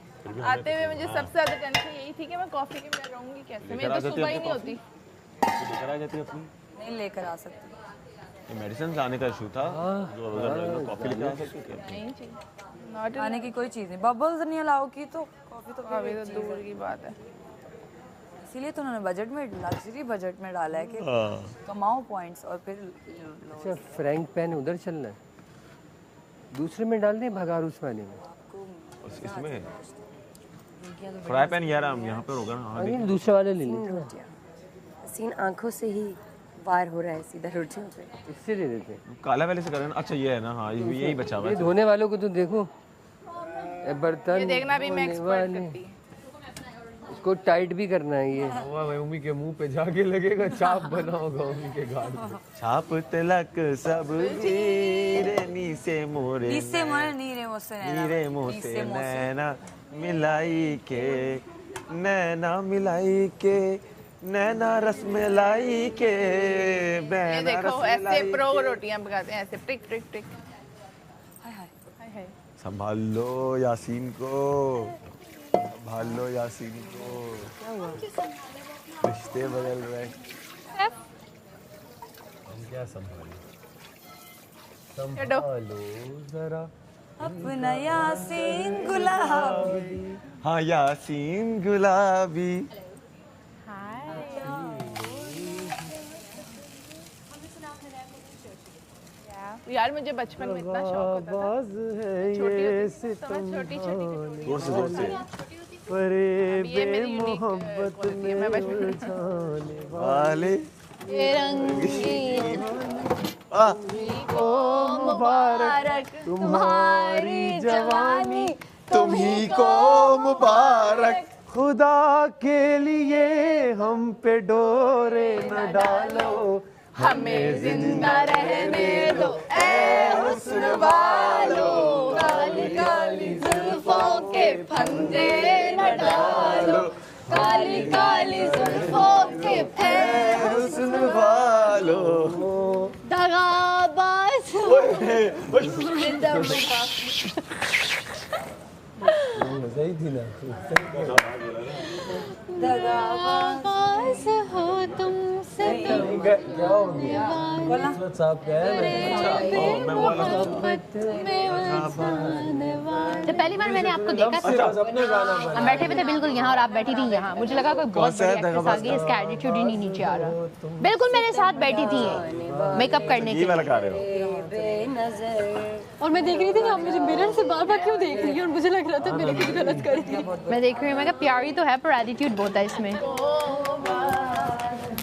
[SPEAKER 3] आते हुए मुझे सबसे ज्यादा टेंशन यही थी कि मैं कॉफी के बिना रहूंगी कैसे। मेरी तो सुबह ही नहीं होती।
[SPEAKER 10] लेकर आ जाती अपनी,
[SPEAKER 4] नहीं लेकर आ सकती।
[SPEAKER 10] ये मेडिसिन लाने का इशू था, जो उधर कॉफी लेकर आ सकती थी।
[SPEAKER 3] नहीं चाहिए,
[SPEAKER 4] आने की कोई चीज़ नहीं। बबल्स नहीं अलाउ की तो कॉफी तो
[SPEAKER 3] अभी तो दूर की बात है।
[SPEAKER 4] इसीलिए तो उन्होंने बजट में, लग्जरी बजट में डाला है कि कमाओ पॉइंट्स और फिर
[SPEAKER 9] अच्छा फ्रैंक पेन उधर चलना है, दूसरे में डाल दें भगारूस वाले में।
[SPEAKER 10] इसमें फ्राई पैन यार हम यहाँ पर होगा ना।
[SPEAKER 9] नहीं दूसरे वाले ले लेते,
[SPEAKER 14] सीन आंखों से ही वार हो रहा है सीधा रोटियों पे।
[SPEAKER 9] इससे ले लेते हैं,
[SPEAKER 10] काला वाले से करें। अच्छा ये है ना, हाँ यही बचा हुआ
[SPEAKER 9] ये
[SPEAKER 10] है।
[SPEAKER 9] धोने वालों को तो देखो, बर्तन
[SPEAKER 3] ये देखना भी मैं एक्सपर्ट करती।
[SPEAKER 9] इसको टाइट भी करना है। ये मम्मी के मुंह पे जाके लगेगा, छाप बना होगा मम्मी के गाल पे।
[SPEAKER 10] छाप तिलक सब नी से मोरे नीरे मोसे नैना मिलाई के नैना रस मिलाई के
[SPEAKER 3] ये देखो ऐसे प्रो रोटियां पकाते हैं, ऐसे टिक टिक टिक।
[SPEAKER 8] संभाल लो यासीन को, संभाल लो यासीन को।
[SPEAKER 2] क्या हुआ?
[SPEAKER 8] रिश्ते बदल रहे।
[SPEAKER 10] हम क्या संभालें? संभालो जरा
[SPEAKER 4] अपना यासीन गुलाबी।
[SPEAKER 8] हाँ यासीन गुलाबी।
[SPEAKER 3] यार मुझे बचपन में इतना शौक होता था। छोटी
[SPEAKER 10] फरेबे मोहब्बत में उलझाने वाले
[SPEAKER 1] मुबारक तुम्हारी जवानी,
[SPEAKER 8] तुम्ही को मुबारक।
[SPEAKER 10] खुदा के लिए हम पे डोरे न डालो,
[SPEAKER 3] हमें जिंदा रहने दो ऐ हुस्न वालो, काली काली जुल्फों के फंदे न डालो, काली काली जुल्फों के
[SPEAKER 8] ऐ हुस्न वालो।
[SPEAKER 1] दगाबाज
[SPEAKER 10] मजा ही थी ना।
[SPEAKER 1] दगाबाज हो तुमसे
[SPEAKER 10] क्या हो गया? साहब क्या
[SPEAKER 2] जब पहली बार मैंने आपको देखा था, हम बैठे हुए थे बिल्कुल यहाँ और आप बैठी थी यहाँ, मुझे लगा कोई बहुत बड़ी एक्ट्रेस आ गई, इसका एटीट्यूड ही नहीं नीचे आ रहा। बिल्कुल मेरे साथ बैठी थी मेकअप करने के लिए,
[SPEAKER 1] और मैं देख रही थी कि आप मुझे मिरर से बार बार क्यों देख रही है, और मुझे लग रहा था मैंने कुछ गलत कर दिया।
[SPEAKER 2] मैं देख रही हूँ, मैं कहा प्यारी तो है पर एटीट्यूड बहुत है इसमें।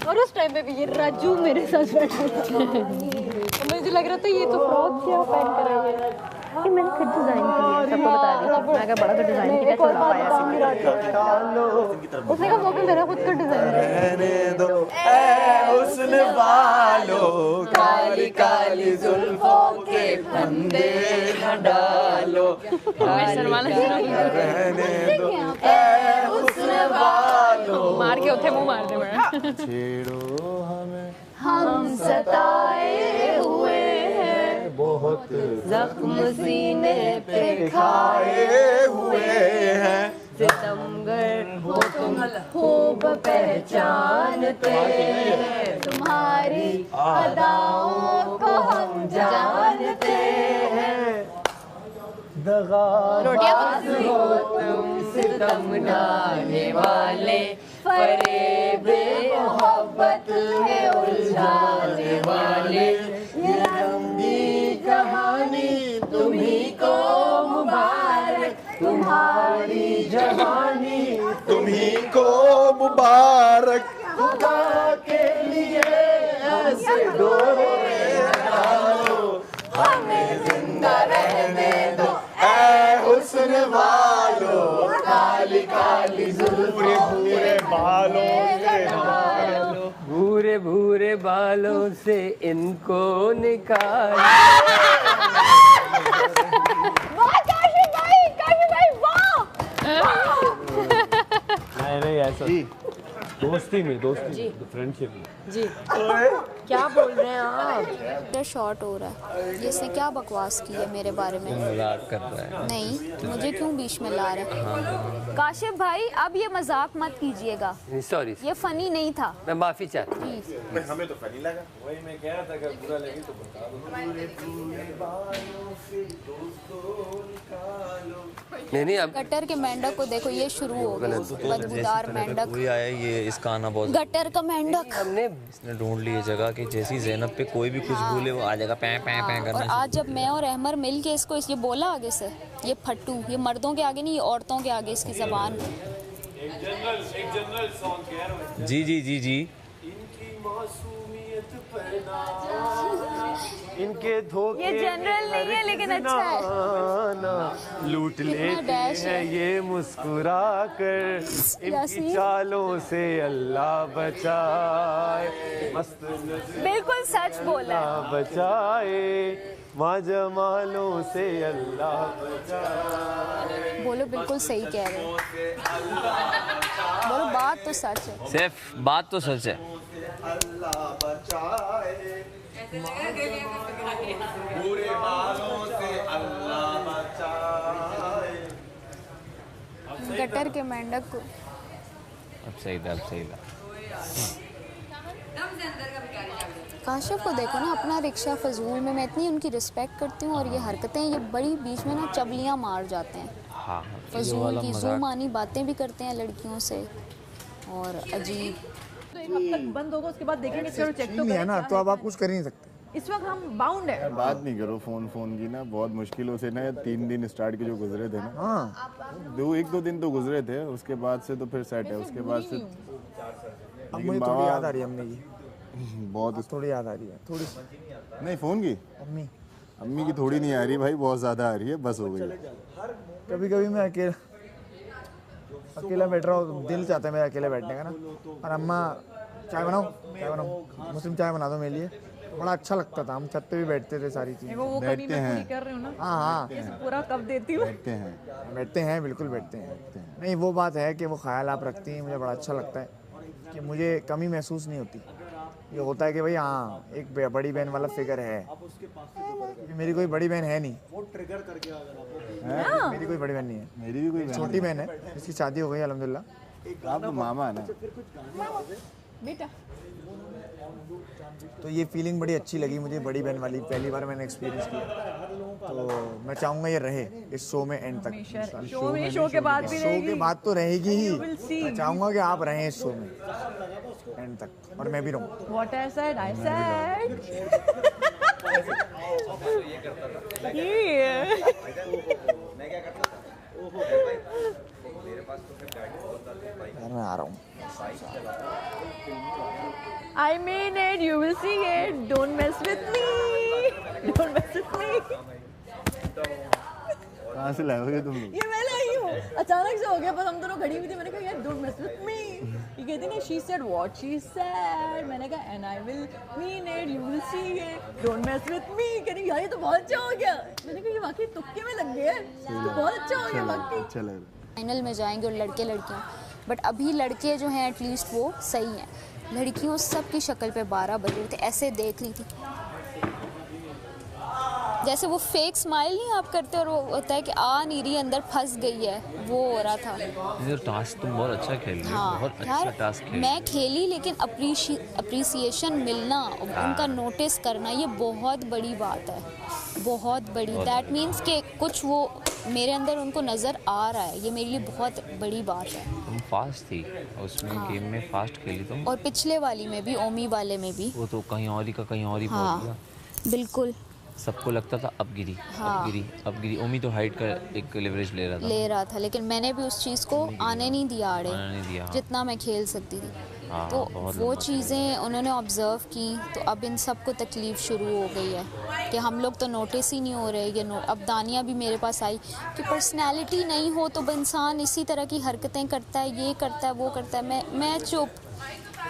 [SPEAKER 1] और उस टाइम पे भी ये राजू मेरे साथ बैठा था, मुझे लग रहा था ये तो फ्रॉक क्या पहन कर आई है।
[SPEAKER 2] कि मैंने खुद डिजाइन की है, सबको बता दी। मैं कहा बड़ा तो डिजाइन की कैसे बता पाया?
[SPEAKER 1] उसने कहा वो भी मेरा खुद का डिजाइन
[SPEAKER 8] रहने दो ऐ हुस्न वालो, काली काली जुल्फों के फंदे न डालो, रहने दो ऐ हुस्न वालो।
[SPEAKER 2] मार के उठे मुंह मार दे मेरा।
[SPEAKER 8] छेड़ो हमें
[SPEAKER 1] हम सताए हुए हैं,
[SPEAKER 8] बहुत
[SPEAKER 14] जख्म सीने पे
[SPEAKER 8] खाए हुए हैं,
[SPEAKER 14] सितमगर हो तुम खूब पहचानते हैं,
[SPEAKER 1] तुम्हारी अदाओं को हम जानते हैं।
[SPEAKER 14] दगाबाज हो तुम सितम ढाने वाले, फरेबे मोहब्बत में उलझाने वाले, ये लंबी कहानी तुम्ही को मुबारक, तुम्हारी जवानी
[SPEAKER 8] तुम्ही को मुबारक।
[SPEAKER 14] खुदा के लिए ऐसे डोरे डालो, हमें जिंदा रहने दो
[SPEAKER 8] ऐ हुस्न वालो,
[SPEAKER 14] काली काली जुल्फों
[SPEAKER 8] पूरे बालों से
[SPEAKER 9] भूरे भूरे बालों से इनको निकाल।
[SPEAKER 1] वाह काशिफ भाई वाह।
[SPEAKER 10] नहीं ऐसा दोस्ती में, दोस्ती फ्रेंडशिप में।
[SPEAKER 14] जी क्या बोल रहे हैं आप?
[SPEAKER 7] मेरा शॉर्ट हो रहा है, जिसने क्या बकवास की है मेरे बारे में।
[SPEAKER 13] मजाक कर रहा है।
[SPEAKER 7] नहीं, मुझे क्यों बीच में ला रहा है?
[SPEAKER 13] हाँ।
[SPEAKER 7] काशिफ भाई अब ये मजाक मत कीजिएगा,
[SPEAKER 13] सॉरी,
[SPEAKER 7] ये फनी नहीं था।
[SPEAKER 13] मैं माफी चाहता हूँ।
[SPEAKER 11] हमें तो फनी लगा, वही मैं कह रहा था अगर बुरा लगे तो बता दो।
[SPEAKER 13] नहीं अब
[SPEAKER 7] गटर के मेंढक को देखो, ये शुरू हो गया बदबूदार मेंढक।
[SPEAKER 13] कोई आया, ये इसका आना बहुत।
[SPEAKER 7] गटर का मेंढक
[SPEAKER 13] हमने इसने ढूंढ ली जगह कि जैसी ज़ैनब पे कोई भी कुछ बोले वो आ जाएगा पैं पैं पैं
[SPEAKER 7] और
[SPEAKER 13] करना।
[SPEAKER 7] आज जब मैं और अहमर मिल के इसको ये बोला आगे से, ये फट्टू, ये मर्दों के आगे नहीं, ये औरतों के आगे इसकी जबान।
[SPEAKER 11] एक जनरल सॉन्ग कह रहा हूँ।
[SPEAKER 13] जी जी जी जी।
[SPEAKER 10] इनकी मासूमियत पर इनके धोखे
[SPEAKER 1] ये जनरल नहीं है लेकिन अच्छा
[SPEAKER 10] है। लूट लेते हैं ये मुस्कुरा कर, इनकी चालों से अल्लाह बचाए। मस्त
[SPEAKER 1] बिल्कुल सच बोला,
[SPEAKER 10] बचाए माँ जमालों से अल्लाह बचाए।
[SPEAKER 7] बोलो बिल्कुल सही कह रहे हो, बोलो बात तो सच है।
[SPEAKER 13] सिर्फ बात तो सच है।
[SPEAKER 8] अल्लाह बचाए बुरे बालों से, अल्लाह बचाए।
[SPEAKER 1] कटर के मेंढक को।
[SPEAKER 13] अब सही था, अब सही था।
[SPEAKER 7] काशिफ को देखो ना, अपना रिक्शा फजूल में, मैं इतनी उनकी रिस्पेक्ट करती हूँ और ये हरकतें, ये बड़ी बीच में ना चबलियाँ मार जाते हैं।
[SPEAKER 13] हाँ,
[SPEAKER 7] फजूल की जुबानी बातें भी करते हैं लड़कियों से और अजीब।
[SPEAKER 5] तो एक हफ्ता बंद होगा, उसके बाद देखेंगे, चलो चेक तो
[SPEAKER 12] नहीं है ना, तो अब आप कुछ कर ही नहीं सकते।
[SPEAKER 5] इस वक्त हम बाउंड है।
[SPEAKER 6] बात नहीं करो फोन की ना, बहुत मुश्किलों से ना 3 दिन स्टार्ट के जो गुजरे थे ना,
[SPEAKER 12] हाँ
[SPEAKER 6] 1-2 दिन तो गुजरे थे, उसके बाद से तो फिर सेट है। उसके बाद से
[SPEAKER 12] अब मुझे थोड़ी याद आ रही है अम्मी की,
[SPEAKER 6] बहुत
[SPEAKER 12] थोड़ी याद आ रही है, थोड़ी
[SPEAKER 6] नहीं फोन की अम्मी की थोड़ी नहीं आ रही भाई, बहुत ज्यादा आ रही है, बस हो गई।
[SPEAKER 12] कभी कभी मैं अकेला बैठ रहा हूँ, दिल चाहता है मेरा अकेले बैठने का ना, और अम्मा चाय बनाओ मुस्लिम चाय बना दो मेरे लिए, बड़ा अच्छा लगता था। हम छत पे भी बैठते थे, सारी चीजें
[SPEAKER 5] वो कमी मैं पूरी कर रही हूँ ना।
[SPEAKER 12] हाँ
[SPEAKER 5] पूरा कब देती हूँ।
[SPEAKER 6] बैठते हैं
[SPEAKER 12] बिल्कुल बैठते हैं। नहीं वो बात है कि वो ख्याल आप रखती हैं, मुझे बड़ा अच्छा लगता है कि मुझे कमी महसूस नहीं होती। ये होता है कि भाई हाँ एक बड़ी बहन वाला फिगर है, मेरी कोई बड़ी बहन है नहीं, मेरी कोई बड़ी बहन नहीं है,
[SPEAKER 6] मेरी भी कोई
[SPEAKER 12] छोटी बहन है, इसकी शादी हो गई अल्हम्दुलिल्लाह।
[SPEAKER 6] आप मामा है ना
[SPEAKER 5] बेटा।
[SPEAKER 12] तो ये फीलिंग बड़ी अच्छी लगी मुझे, बड़ी बहन वाली पहली बार मैंने एक्सपीरियंस किया। तो मैं चाहूँगा ये रहे इस शो में एंड तक।
[SPEAKER 5] शो के बाद भी
[SPEAKER 12] शो के बाद तो रहेगी ही, मैं चाहूँगा कि आप रहें इस शो में एंड तक और मैं भी रहूँ।
[SPEAKER 5] What I said, I said.
[SPEAKER 12] मैं आ रहा हूँ।
[SPEAKER 5] I mean it, you will see it. Don't mess with me. Don't mess with me.
[SPEAKER 6] कहाँ से लाए तुम?
[SPEAKER 5] ये मैं लाई हूँ, अचानक से हो गया, बस हम दोनों खड़ी हुई थी, मैंने कहा यार don't mess with me. ये कहती ना she said what she said, मैंने कहा and I will mean it, you will see it, don't mess with me. कह रही यार ये तो बहुत अच्छा हो गया, मैंने कहा ये वाकई तुक्के में लग गया, तो बहुत अच्छा हो गया वाकई।
[SPEAKER 6] अच्छा लग रहा।
[SPEAKER 7] फाइनल में जाएंगे और लड़के लड़कियाँ, बट अभी लड़के जो हैं एटलीस्ट वो सही हैं। लड़कियों सबकी शक्ल पे 12 बज रहे थे, ऐसे देख रही थी जैसे वो फेक स्माइल नहीं आप करते और वो होता है कि आ नहीं रही, अंदर फंस गई है, वो हो रहा था।
[SPEAKER 13] ये टास्क तुम बहुत अच्छा खेल रही हो।
[SPEAKER 7] हाँ,
[SPEAKER 13] बहुत अच्छा टास्क खेल।
[SPEAKER 7] मैं खेली लेकिन अप्रिसिएशन मिलना, उनका नोटिस करना, ये बहुत बड़ी बात है, बहुत बड़ी। दैट मीन्स कि कुछ वो मेरे अंदर उनको नज़र आ रहा है, ये मेरे लिए बहुत बड़ी बात है।
[SPEAKER 13] तुम फास्ट थी उसमें, हाँ। गेम में फास्ट खेली तुम,
[SPEAKER 7] और पिछले वाली में भी, ओमी वाले में भी,
[SPEAKER 13] वो तो कहीं और ही का कहीं और ही
[SPEAKER 7] पहुंच गया। बिल्कुल
[SPEAKER 13] सबको लगता था अब गिरी, हाँ। अब गिरी। ओमी तो हाइट का एक लेवरेज ले रहा था, लेकिन मैंने भी उस चीज़ को आने नहीं दिया आड़े, हाँ। जितना मैं खेल सकती थी, हाँ, तो वो चीज़ें उन्होंने ऑब्ज़र्व की, तो अब इन सब को तकलीफ़ शुरू हो गई है कि हम लोग तो नोटिस ही नहीं हो रहे। ये अब दानिया भी मेरे पास आई कि पर्सनैलिटी नहीं हो तो इंसान इसी तरह की हरकतें करता है, ये करता है, वो करता है। मैं चुप।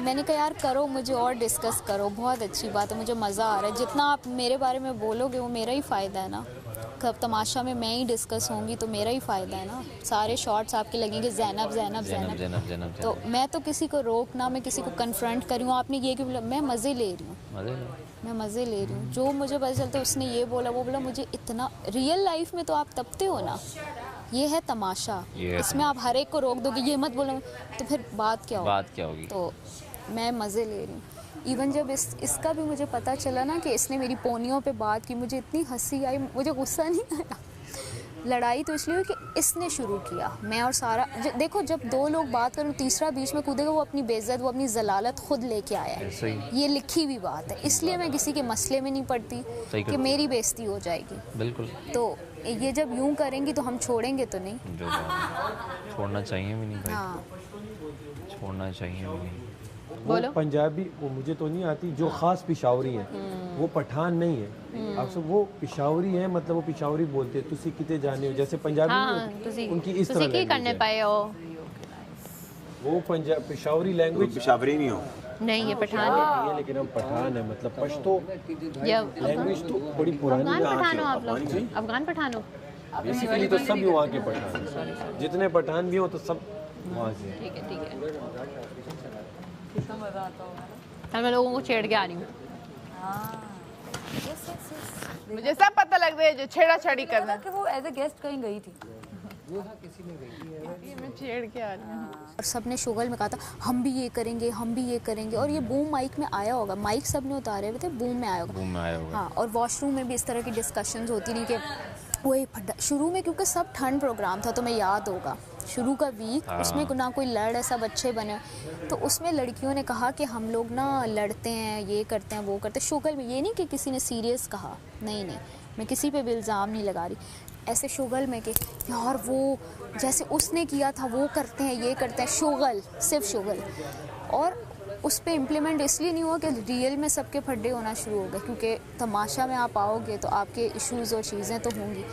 [SPEAKER 13] मैंने कहा यार करो, मुझे और डिस्कस करो, बहुत अच्छी बात है, मुझे मज़ा आ रहा है। जितना आप मेरे बारे में बोलोगे वो मेरा ही फ़ायदा है ना। कब तमाशा में मैं ही डिस्कस होंगी तो मेरा ही फ़ायदा है ना। सारे शॉट्स आपके लगेंगे ज़ैनब ज़ैनब ज़ैनब, तो मैं तो किसी को रोकना, मैं किसी को कन्फ्रंट करी हूँ। आपने ये क्यों बोला? मैं मज़े ले रही हूँ, मैं मज़े ले रही हूँ। जो मुझे पता चलता है उसने ये बोला, वो बोला, मुझे इतना रियल लाइफ में तो आप तपते हो ना, ये है तमाशा, इसमें आप हर एक को रोक दोगे, ये मत बोलो, तो फिर बात क्या होगी? तो मैं मज़े ले रही हूँ। इवन जब इसका भी मुझे पता चला ना कि इसने मेरी पोनियों पे बात की, मुझे इतनी हंसी आई, मुझे गुस्सा नहीं आया। लड़ाई तो इसलिए कि इसने शुरू किया, मैं और सारा। देखो जब दो लोग बात करें, तीसरा बीच में कूदेगा, वो अपनी बेइज्जत, वो अपनी जलालत खुद लेके आया है। ये लिखी हुई बात है, इसलिए मैं किसी के मसले में नहीं पड़ती कि मेरी बेइज्जती हो जाएगी। बिल्कुल। तो ये जब यूं करेंगी तो हम छोड़ेंगे तो नहीं, छोड़ना चाहिए भी नहीं भाई। हाँ, छोड़ना चाहिए भी नहीं।
[SPEAKER 10] वो पंजाबी वो मुझे तो नहीं आती, जो ख़ास पिशावरी है, वो पठान नहीं है। आप सब वो पिशावरी है, मतलब वो पिशावरी बोलते हैं, तुसी किते जाने हो, जैसे पंजाबी उनकी इस तरह
[SPEAKER 2] की करने पाए हो।
[SPEAKER 10] वो पंजाब पिशावरी लैंग्वेज,
[SPEAKER 11] पिशावरी नहीं हो,
[SPEAKER 2] नहीं ये पठान है,
[SPEAKER 10] लेकिन हम पठान है, मतलब पश्तो लैंग्वेज तो बड़ी पुरानी।
[SPEAKER 2] अफगान पठान हो आप लोग? अफगान पठान हो
[SPEAKER 10] बेसिकली तो सब वहाँ के पठान, जितने पठान भी हो तो सब वहाँ से।
[SPEAKER 2] ठीक है, ठीक है। मज़ा आता होगा। मैं लोगों को छेड़ के आ रही हूँ।
[SPEAKER 3] मुझे सब पता लग रहा है जो छेड़ा छेड़ी करना।
[SPEAKER 4] कि वो एज ए गेस्ट कहीं गई थी।
[SPEAKER 9] किसी ने गई
[SPEAKER 3] मैं छेड़ के आ रही हूँ।
[SPEAKER 7] और सब ने शुगल में कहा था हम भी ये करेंगे, हम भी ये करेंगे, और ये बूम माइक में आया होगा, माइक सब ने उतारे हुए थे, बूम में आया होगा। हाँ, और वॉशरूम में भी इस तरह की डिस्कशंस होती रही कि वही फटा शुरू में, क्योंकि सब ठंड प्रोग्राम था, तो मैं याद होगा शुरू का वीक, उसमें ना कोई लड़ है, सब अच्छे बने, तो उसमें लड़कियों ने कहा कि हम लोग ना लड़ते हैं, ये करते हैं, वो करते हैं, शुगल में। ये नहीं कि किसी ने सीरियस कहा, नहीं, मैं किसी पे भी इल्ज़ाम नहीं लगा रही, ऐसे शुगल में कि यार वो जैसे उसने किया था वो करते हैं, ये करते हैं, शुगल, सिर्फ शुगल। और उस पर इम्प्लीमेंट इसलिए नहीं हुआ कि रियल में सबके फड्डे होना शुरू हो गए, क्योंकि तमाशा में आप आओगे तो आपके इश्यूज़ और चीज़ें तो होंगी,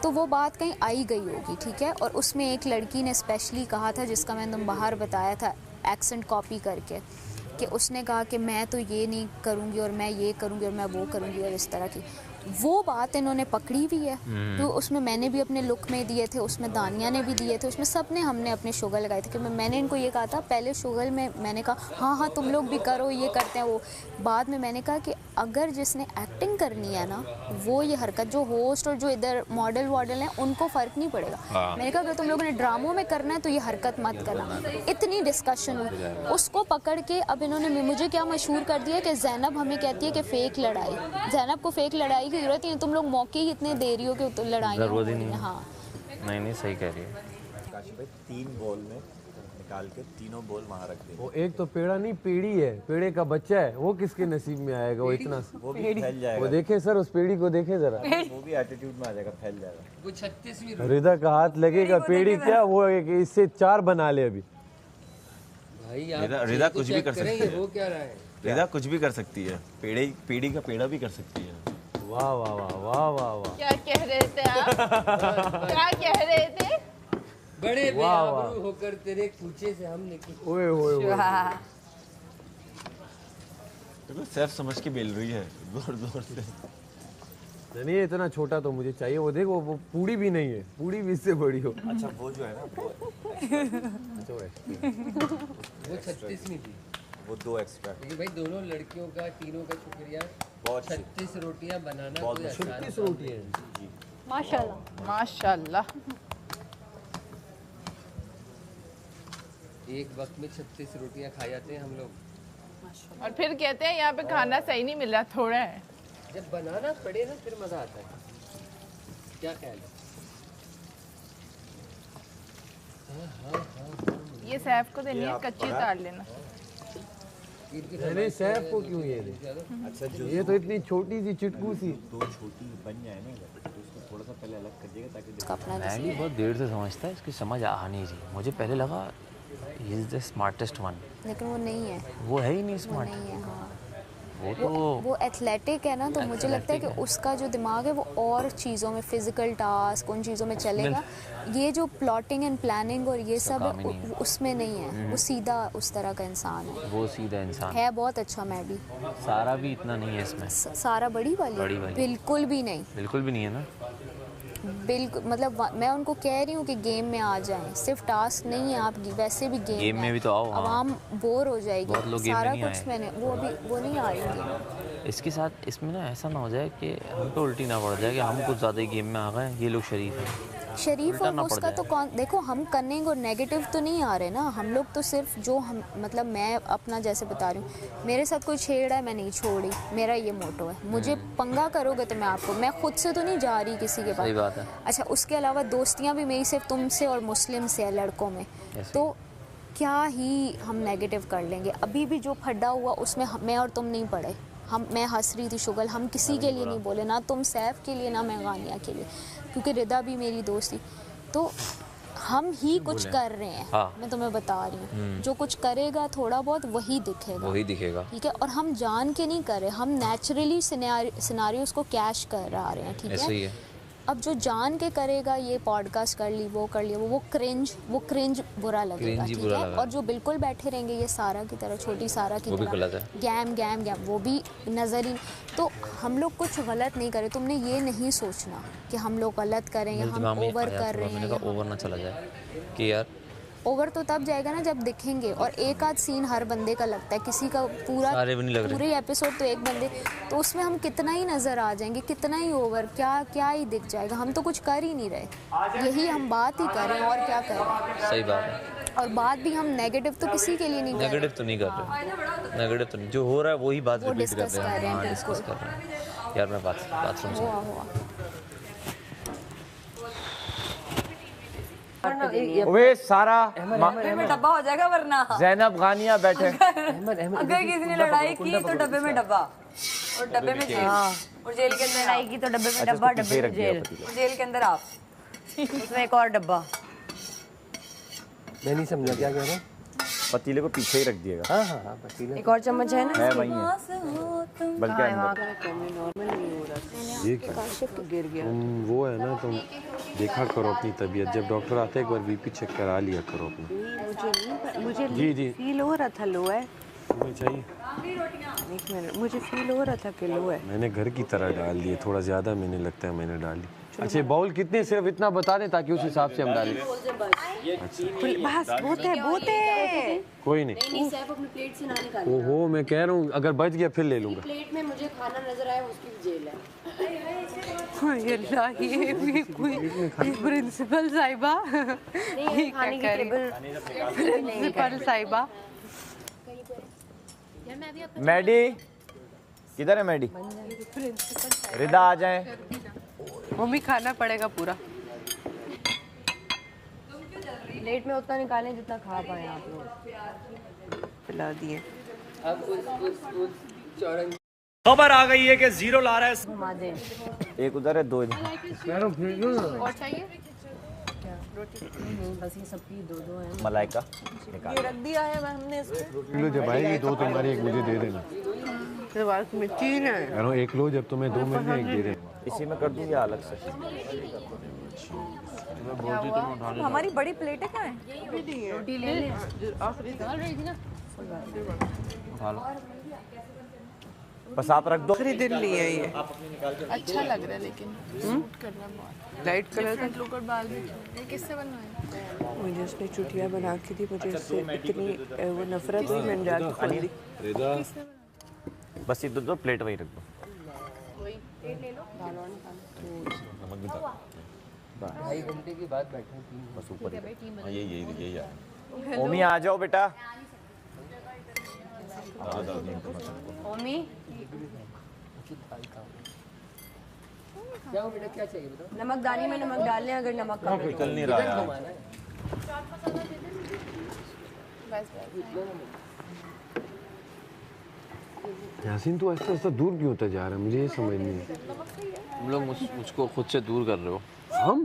[SPEAKER 7] तो वो बात कहीं आई गई होगी, ठीक है। और उसमें एक लड़की ने स्पेशली कहा था, जिसका मैंने तुम बाहर बताया था एक्सेंट कॉपी करके, कि उसने कहा कि मैं तो ये नहीं करूँगी और मैं ये करूँगी और मैं वो करूँगी, और इस तरह की वो बात इन्होंने पकड़ी भी है। तो उसमें मैंने भी अपने लुक में दिए थे, उसमें दानिया ने भी दिए थे, उसमें सब ने हमने अपने शुगल लगाए थे कि मैंने इनको ये कहा था पहले शुगल में, मैंने कहा हाँ तुम लोग भी करो, ये करते हैं वो। बाद में मैंने कहा कि अगर जिसने एक्टिंग करनी है ना, वो ये हरकत, जो होस्ट और जो इधर मॉडल वॉडल हैं उनको फ़र्क नहीं पड़ेगा। मैंने कहा अगर तुम लोगों ने ड्रामों में करना है तो ये हरकत मत करना। इतनी डिस्कशन हुई, उसको पकड़ के अब इन्होंने मुझे क्या मशहूर कर दिया कि जैनब हमें कहती है कि फ़ेक लड़ाई, जैनब को फ़ेक लड़ाई की जरूरत ही नहीं, तुम लोग मौके ही इतने दे रही हो कि तो लड़ाइयाँ हो रही हैं। हाँ
[SPEAKER 8] नहीं सही कह रही है काशी भाई। 3 बॉल में निकाल के तीनों बॉल वहाँ रख दे।
[SPEAKER 10] वो एक तो पेड़ा नहीं, पेड़ी है, पेड़े का बच्चा है, वो किसके नसीब में आएगा? वो इतना
[SPEAKER 8] वो भी फैल जाएगा।
[SPEAKER 10] वो देखे सर, उस पेड़ी को देखे जरा,
[SPEAKER 8] वो भी एटीट्यूड में आ जाएगा, फैल जाएगा।
[SPEAKER 9] वो 36वीं
[SPEAKER 10] रिदा का हाथ लगेगा, पेड़ी क्या वो इससे 4 बना ले अभी।
[SPEAKER 9] भाई
[SPEAKER 8] रिदा कुछ भी कर सकती है,
[SPEAKER 9] वो क्या रहा है,
[SPEAKER 8] रिदा कुछ भी कर सकती है, पेड़ी का पेड़ा भी कर सकती है।
[SPEAKER 10] वाह वाह वाह वाह वाह वाह,
[SPEAKER 3] क्या कह रहे थे आप? क्या कह रहे थे?
[SPEAKER 9] बड़े बेआबरू होकर तेरे कूचे से हम निकले।
[SPEAKER 10] ओए ओए
[SPEAKER 8] तो सैफ समझ के बेल रही है जोर जोर से।
[SPEAKER 10] नहीं इतना छोटा तो मुझे चाहिए। वो देखो, वो पूड़ी भी नहीं है, पूड़ी भी इससे बड़ी हो।
[SPEAKER 8] अच्छा वो जो है ना वो
[SPEAKER 9] वो 36वीं थी,
[SPEAKER 8] वो 2 एक्स्ट्रा।
[SPEAKER 9] लेकिन भाई दोनों लड़कियों का, तीनों का शुक्रिया। 36 रोटियां बनाना कोई आसान
[SPEAKER 10] 36 रोटियां
[SPEAKER 8] जी,
[SPEAKER 3] माशाल्लाह माशाल्लाह।
[SPEAKER 9] एक वक्त में 36 रोटियां खा जाते हैं हम लोग,
[SPEAKER 3] और फिर कहते हैं यहाँ पे खाना सही नहीं मिल रहा, थोड़ा है।
[SPEAKER 9] जब बनाना पड़े ना फिर मजा आता है। क्या ख्याल है?
[SPEAKER 3] ये सैफ को देनी है, कच्ची उतार लेना।
[SPEAKER 10] नहीं सैफ को क्यों ये दे?
[SPEAKER 8] अच्छा
[SPEAKER 10] ये तो इतनी छोटी सी चिटकू सी,
[SPEAKER 8] 2 छोटी बन जाए ना तो उसको थोड़ा सा पहले अलग कर दिएगा ताकि
[SPEAKER 13] मैं भी बहुत देर से समझता है, इसकी समझ आ नहीं रही। मुझे पहले लगा he is the smartest one,
[SPEAKER 7] लेकिन वो नहीं है,
[SPEAKER 13] वो है ही नहीं
[SPEAKER 7] वो
[SPEAKER 13] स्मार्ट।
[SPEAKER 7] नहीं है। हाँ
[SPEAKER 13] वो
[SPEAKER 7] एथलेटिक है ना, तो मुझे लगता है कि उसका जो दिमाग है वो और चीज़ों में, फिजिकल टास्क उन चीज़ों में चलेगा। ये जो प्लॉटिंग एंड प्लानिंग और ये सब उसमें नहीं है, वो सीधा उस तरह का इंसान है।
[SPEAKER 13] वो सीधा इंसान
[SPEAKER 7] है, बहुत अच्छा। मैं भी
[SPEAKER 13] सारा भी इतना नहीं है इसमें।
[SPEAKER 7] सारा बड़ी वाली बिल्कुल भी नहीं,
[SPEAKER 13] बिल्कुल भी नहीं है ना,
[SPEAKER 7] बिल्कुल। मतलब मैं उनको कह रही हूँ कि गेम में आ जाएं, सिर्फ टास्क नहीं है, आप वैसे भी गेम
[SPEAKER 13] में भी तो आओ।
[SPEAKER 7] आवाम बोर हो जाएगी,
[SPEAKER 13] बहुत लोग
[SPEAKER 7] सारा
[SPEAKER 13] गेम में नहीं
[SPEAKER 7] कुछ मैंने वो नहीं आ रही।
[SPEAKER 13] इसके साथ इसमें ना ऐसा ना हो जाए कि हम पे उल्टी ना पड़ जाए कि हम कुछ ज़्यादा ही गेम में आ गए, ये लोग शरीफ हैं।
[SPEAKER 7] शरीफ और उसका तो कौन, देखो हम कनिंग और नेगेटिव तो नहीं आ रहे ना, हम लोग तो सिर्फ जो हम, मतलब मैं अपना जैसे बता रही हूँ, मेरे साथ कोई छेड़ है मैं नहीं छोड़ी, मेरा ये मोटो है। मुझे पंगा करोगे तो मैं आपको, मैं खुद से तो नहीं जा रही किसी के पास।
[SPEAKER 13] सही बात है।
[SPEAKER 7] अच्छा, उसके अलावा दोस्तियाँ भी मेरी सिर्फ तुमसे और मुस्लिम से है, लड़कों में, तो क्या ही हम नेगेटिव कर लेंगे। अभी भी जो फड्डा हुआ उसमें मैं और तुम नहीं पड़े, मैं हंस रही थी शुगल, हम किसी के लिए नहीं बोले, ना तुम सैफ के लिए ना मैं गानिया के लिए, क्योंकि रिदा भी मेरी दोस्त थी। तो हम ही कुछ कर रहे हैं। हाँ। मैं तुम्हें बता रही हूँ, जो कुछ करेगा थोड़ा बहुत वही दिखेगा, ठीक है। और हम जान के नहीं कर रहे, हम नेचुरली सिनेरियोस को कैश कर रहे हैं, ठीक है। अब जो जान के करेगा, ये पॉडकास्ट कर ली, वो कर लिया, वो क्रिंज बुरा लगेगा, ठीक है। और जो बिल्कुल बैठे रहेंगे ये सारा की तरह, छोटी सारा की तरह गैम वो भी नजर ही। तो हम लोग कुछ गलत नहीं करें, तुमने ये नहीं सोचना कि हम लोग गलत करें या हम ओवर कर रहे हैं।
[SPEAKER 13] ओवर ना चला जाए कि यार
[SPEAKER 7] ओवर तो तब जाएगा ना जब दिखेंगे, और एक आध सीन हर बंदे का लगता है, किसी का पूरे एपिसोड तो एक बंदे, तो उसमें हम कितना ही नज़र आ जाएंगे, कितना ही ओवर, क्या ही दिख जाएगा। हम तो कुछ कर ही नहीं रहे, यही हम बात ही कर रहे हैं और क्या कर रहे हैं।
[SPEAKER 13] सही बात है।
[SPEAKER 7] और बात भी हम नेगेटिव तो किसी के लिए नहीं कर रहे।
[SPEAKER 13] नेगेटिव तो नहीं कर रहे, नेगेटिव तो नहीं, जो हो रहा है वही बात रिपीट कर रहे हैं। डिस्कस कर रहे हैं। यार मैं बाथरूम से
[SPEAKER 15] वे सारा
[SPEAKER 4] में डब्बा हो जाएगा वरना
[SPEAKER 15] ज़ैनब गानिया बैठे।
[SPEAKER 4] अगर किसी ने लड़ाई की तो डब्बे में डब्बा, और डब्बे में जेल, और जेल के अंदर लड़ाई की तो डब्बे में डब्बा, डब्बे में जेल, और जेल के अंदर आप, उसमें एक और डब्बा।
[SPEAKER 9] मैं नहीं समझा क्या कह रहे हैं।
[SPEAKER 15] पतीले को पीछे ही रख दिएगा।
[SPEAKER 9] हाँ पतीले।
[SPEAKER 4] एक और चम्मच है ना,
[SPEAKER 15] है वही है, बल्कि
[SPEAKER 10] ये गिर गया। वो है ना, तुम देखा करो अपनी तबीयत, जब डॉक्टर आता है एक बार बीपी चेक करा लिया करो अपना।
[SPEAKER 14] मुझे
[SPEAKER 10] जी
[SPEAKER 14] फील हो रहा था लो है,
[SPEAKER 10] तुम्हें चाहिए?
[SPEAKER 14] एक मिनट, मुझे फील हो रहा था कि लो है।
[SPEAKER 10] मैंने घर की तरह डाल दिए, थोड़ा ज़्यादा मैंने लगता है मैंने डाल दी। अच्छा बाउल कितने, सिर्फ इतना बता दें ताकि उस हिसाब से हम डालें।
[SPEAKER 14] बस बहुत है।
[SPEAKER 10] कोई नहीं,
[SPEAKER 14] सैफ अपनी प्लेट से ना निकाले।
[SPEAKER 10] ओहो मैं कह रहा हूँ अगर बच गया फिर ले लूँगा।
[SPEAKER 14] प्लेट में मुझे खाना नजर आया, उसकी भी जेल है। ये भी कोई प्रिंसिपल साहिबा, खाने की टेबल प्रिंसिपल साहिबा।
[SPEAKER 15] मैडी किधर है? मैडी रिदा आ जाए।
[SPEAKER 14] मम्मी खाना पड़ेगा पूरा, प्लेट में उतना निकालें जितना खा पाए आप लोग। पिला दिए।
[SPEAKER 15] खबर आ गई है कि 0 ला रहा है। एक उधर है, 2 इधर।
[SPEAKER 3] और चाहिए
[SPEAKER 14] बस ये सबकी 2-2 है।
[SPEAKER 15] मलाइका
[SPEAKER 3] ये रख दिया है हमने इसमें।
[SPEAKER 10] जब आएगी 2 तुम्हारी, एक मुझे दे देना।
[SPEAKER 14] में 3 है।
[SPEAKER 10] 1 लो, जब तुम्हें 2 मिल जाए 1 दे देना।
[SPEAKER 15] इसी में कर दूंगी अलग से।
[SPEAKER 4] हमारी बड़ी प्लेटें कहाँ हैं?
[SPEAKER 3] रोटी ले ले, आखिरी डाल रही थी ना।
[SPEAKER 15] उठा लो, बस आप रख दो।
[SPEAKER 14] दिन लिए ये
[SPEAKER 3] अच्छा लग रहा है, लेकिन सूट कर रहा है बहुत।
[SPEAKER 14] लाइट कलर का
[SPEAKER 3] लुक और बाल भी। ये किससे बनवाया?
[SPEAKER 14] मुझे उसने चुटिया बना के दी, मुझे उससे इतनी वो नफरत हुई, मैंने जाके खोल दी।
[SPEAKER 15] बस ये दो प्लेट वही रख दो।
[SPEAKER 3] प्लेट ले लो।
[SPEAKER 15] नमक भी डाल।
[SPEAKER 9] 2.5 घंटे की बाद बैठे
[SPEAKER 15] बस ऊपर यही आ। ओमी आ जाओ बेटा।
[SPEAKER 14] ओमी
[SPEAKER 9] क्या बेटा, क्या चाहिए बताओ?
[SPEAKER 14] नमकदानी में नमक डाल लें अगर नमक कम है।
[SPEAKER 15] चल नहीं रहा
[SPEAKER 10] यासीन तू ऐसा ऐसा दूर क्यों होता जा रहा है, मुझे ये समझ नहीं है।
[SPEAKER 13] तुम लोग मुझको खुद से दूर कर रहे हो।
[SPEAKER 10] हम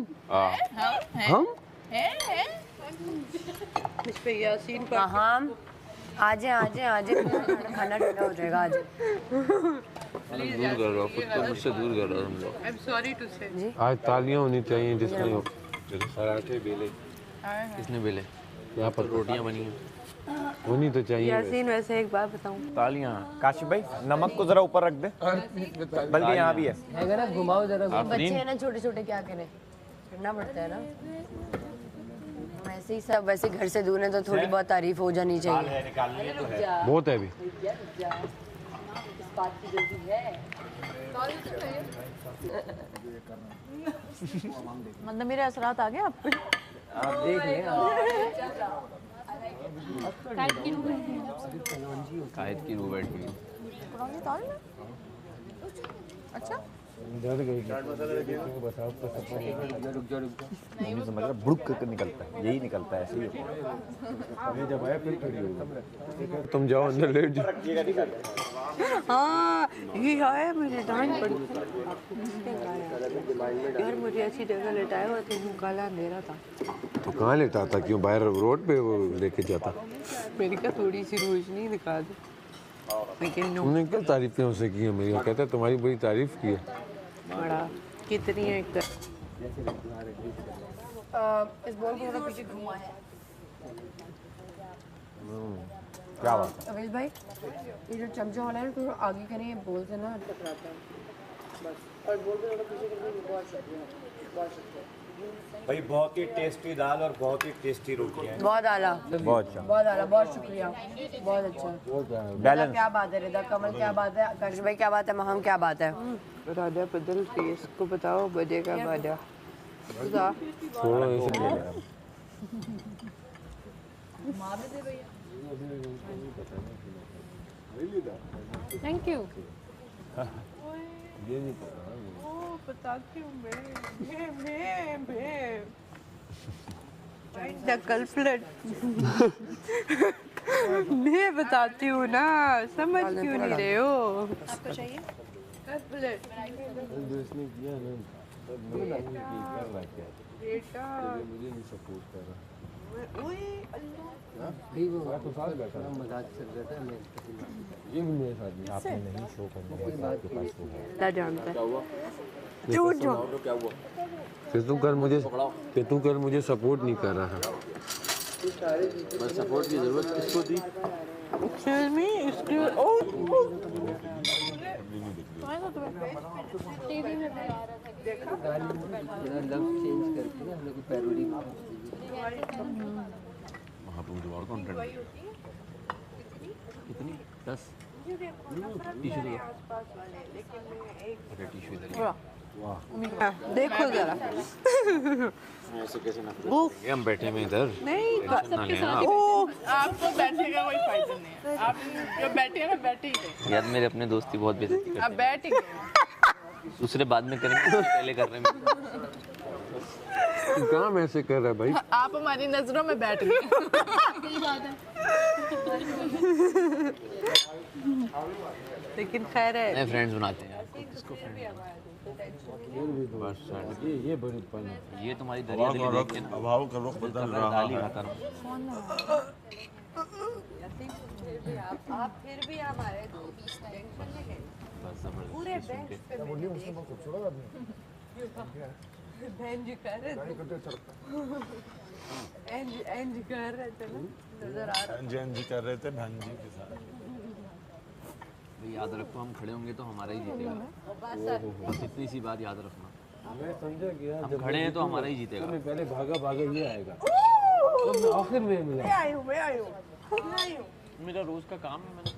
[SPEAKER 14] इस पे यासीन पर हम आजे खाना ठंडा हो जाएगा। आज
[SPEAKER 13] दूर कर रहे हो खुद को, मुझसे दूर कर रहे हो तुम लोग।
[SPEAKER 14] आई एम सॉरी टू से।
[SPEAKER 10] आज तालियां होनी चाहिए जिसमें हो। पराठे बेले
[SPEAKER 13] किसने बेले?
[SPEAKER 10] यहाँ पर
[SPEAKER 13] रोटियां बनी हैं,
[SPEAKER 10] होनी तो चाहिए।
[SPEAKER 14] यासीन वैसे एक बात बताऊं,
[SPEAKER 15] तालियां। काशिफ भाई नमक को जरा ऊपर रख दे, बल्कि यहाँ भी है
[SPEAKER 9] ना, घुमाओ जरा।
[SPEAKER 14] बच्चे हैं ना छोटे छोटे, क्या करें, करना पड़ता है ना। वैसे ही सब, वैसे घर से दूर है तो थोड़ी बहुत तारीफ हो जानी चाहिए।
[SPEAKER 10] बहुत है अभी।
[SPEAKER 14] बात की जल्दी है।
[SPEAKER 5] मतलब मेरे असरात आ गए आप पे?
[SPEAKER 9] आप देख लें।
[SPEAKER 13] कायद की रू बैठ गई।
[SPEAKER 3] अच्छा
[SPEAKER 10] बताओ तो
[SPEAKER 15] समझ रहा, बुड़क करके निकलता है, यही निकलता है, ऐसे ही होता है।
[SPEAKER 10] जब आया फिर थोड़ी होगा। तुम जाओ अंदर लेट जाओ।
[SPEAKER 14] हाँ ये आया, मुझे डांट पड़ी यार, मुझे ऐसी जगह लेटाया हुआ तो काला अंधेरा था।
[SPEAKER 10] तो कहाँ लेटा था, क्यों बाहर रोड पे वो लेके जाता?
[SPEAKER 14] मेरी का थोड़ी सी रोशनी दिखा दे।
[SPEAKER 10] तुमने क्या तारीफें उसे की है मेरी? वो कहता है तुम्हारी बड़ी तारीफ की है।
[SPEAKER 14] बड़ा कितनी है एक
[SPEAKER 3] इस बॉल को थोड़ा पीछे घुमा है।
[SPEAKER 15] क्या बात है
[SPEAKER 14] अवेश भाई, ये जो चमचा वाला है तो आगे करें, बोल से ना टकराता है बस, और बोल को थोड़ा पीछे करके बहुत शुक्रिया, बहुत शुक्रिया।
[SPEAKER 11] भाई बहुत ही टेस्टी दाल और बहुत ही टेस्टी रोटी है।
[SPEAKER 4] बहुत आला,
[SPEAKER 8] बहुत अच्छा,
[SPEAKER 4] बहुत आला, बहुत शुक्रिया, बहुत अच्छा। रिदा क्या बात है, रिदा कमल क्या बात है, कर्ज भाई क्या बात है, महम क्या बात है?
[SPEAKER 14] राजा बदल टेस्ट को बताओ, बजे का बाजा
[SPEAKER 10] थोड़ा ऐसे ले लेना।
[SPEAKER 14] Thank you.
[SPEAKER 10] ये नहीं
[SPEAKER 3] बताती हूँ मैं
[SPEAKER 14] डकल फ्लड मैं बताती हूँ ना, समझ क्यों नहीं रहे हो?
[SPEAKER 3] आपको चाहिए?
[SPEAKER 10] इसने किया ना, कर रहा क्या
[SPEAKER 3] बेटा
[SPEAKER 10] मुझे नहीं सपोर्ट कर रहा।
[SPEAKER 9] भाई वो तो साथ बैठा मजाक चल रहा था, मैं
[SPEAKER 10] ये भी मेरे साथ नहीं, आपने नहीं शो करना है आपके पास तो
[SPEAKER 14] क्या जानता है?
[SPEAKER 10] झूठ क्या हुआ कि तू कल मुझे सपोर्ट नहीं कर रहा है।
[SPEAKER 11] बस सपोर्ट की जरूरत किसको थी?
[SPEAKER 14] Excuse me, excuse
[SPEAKER 9] love change करके ना हम लोग पैरोडी
[SPEAKER 11] वहाँ पे मुझे और कंटेंट कितनी 10 टिश्यू दे। अरे टिश्यू इधर
[SPEAKER 14] देखो जरा
[SPEAKER 11] ऐसे कैसे ना ये हम बैठे में इधर
[SPEAKER 14] नहीं
[SPEAKER 3] सबके साथ आपको बैठने का कोई फायदा नहीं है। आप जो बैठे हैं ना बैठे ही रहे।
[SPEAKER 13] यार मेरे अपने दोस्त ही बहुत बेइज्जती करते
[SPEAKER 3] आप बैठ ही गए।
[SPEAKER 13] हैं। दूसरे बाद में करेंगे तो पहले कर रहे हैं।
[SPEAKER 10] काम ऐसे कर रहा है भाई।
[SPEAKER 3] आप हमारी नजरों में बैठ गए।
[SPEAKER 14] लेकिन खैर है,
[SPEAKER 13] नए फ्रेंड्स बनाते हैं।
[SPEAKER 11] किसको
[SPEAKER 10] बस ये बड़ी पन
[SPEAKER 13] ये तुम्हारी दरिया दिली देख के
[SPEAKER 11] अभाव का रुख बदल रहा
[SPEAKER 13] दाल ही खाता रहूं।
[SPEAKER 4] आप फिर भी हमारे
[SPEAKER 13] बस जबरदस्त
[SPEAKER 4] पूरे बेंच पे
[SPEAKER 14] बहन जी कह रहे थे, एंज कह रहे थे ना, नजर आ रहा।
[SPEAKER 11] जी कर रहे थे बहन जी के साथ।
[SPEAKER 13] याद रखो हम खड़े होंगे तो हमारा ही जीतेगा। बस इतनी सी बात याद रखना।
[SPEAKER 10] मैं समझा गया
[SPEAKER 13] हम खड़े हैं तो हमारा ही जीतेगा।
[SPEAKER 10] पहले भागा ये आएगा तो आखिर में मिला।
[SPEAKER 3] मैं आई हूँ।
[SPEAKER 13] मेरा रोज का काम है, मैंने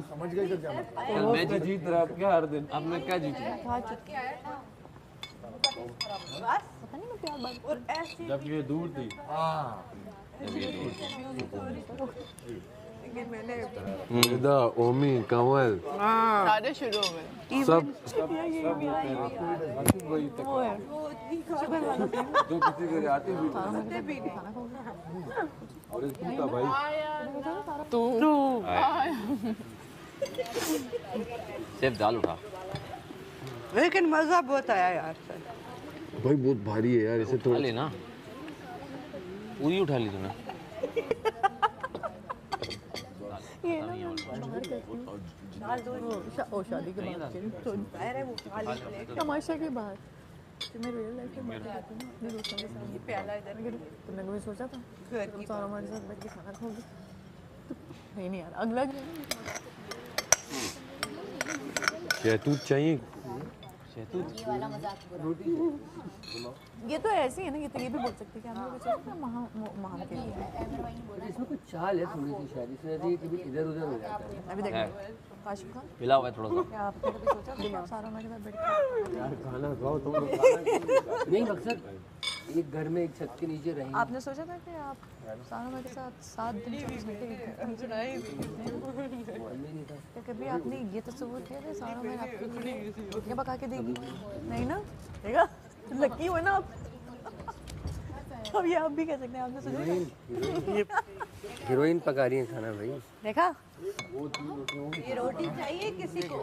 [SPEAKER 12] समझ गए क्या मतलब?
[SPEAKER 13] कल मैं
[SPEAKER 10] जीत रहा अब क्या हर दिन।
[SPEAKER 13] अब मैं क्या जीतूंगा?
[SPEAKER 10] जब ये दूर थी निदा, ओमी, कंवल
[SPEAKER 3] सारे शुरू हो गए।
[SPEAKER 10] सब जो किसी के आते भी और इसका भाई
[SPEAKER 3] तू
[SPEAKER 13] सिर्फ दाल उठा।
[SPEAKER 14] लेकिन मजा बहुत आया यार सर।
[SPEAKER 10] भाई बहुत भारी है यार, इसे
[SPEAKER 13] उठा लेना, पूरी उठा ली तूने।
[SPEAKER 5] शादी के बाद तमाशा के बाद मैं रियल लाइफ में बातें करती हूँ अपने दोस्तों के साथ। प्याला इधर तुमने कभी सोचा था तुम तो हमारे साथ बैठ के खाना खाओगे? नहीं यार, अगला
[SPEAKER 10] शहतूत चाहिए।
[SPEAKER 5] ये तो ऐसे ही है ना, ये भी बोल सकते हैं कि हम लोग महान के लिए
[SPEAKER 9] इसमें कुछ चाल है थोड़ी सी शायद, इसमें कभी इधर उधर हो जाता है।
[SPEAKER 5] अभी देखो काशिफ खान
[SPEAKER 13] मिला हुआ है थोड़ा सा।
[SPEAKER 5] क्या आपने कभी सोचा था सारा हमारे साथ बैठ के
[SPEAKER 10] यार खाना खाओ तुम लोग।
[SPEAKER 9] नहीं मकसद एक घर में एक छत के नीचे रहेंगे।
[SPEAKER 5] आपने सोचा था कि आप सारा हमारे साथ 7 दिन 24 घंटे क्या कभी आपने ये तस्वीर किया था सारा मैं आपके लिए रोटियां पका के देगी? नहीं ना, देखा लकी हो ना आप। अब ये आप भी कह सकते हैं, आपने सोचा
[SPEAKER 9] हीरोइन पका रही है खाना भाई।
[SPEAKER 5] देखा
[SPEAKER 4] ये रोटी चाहिए किसी को?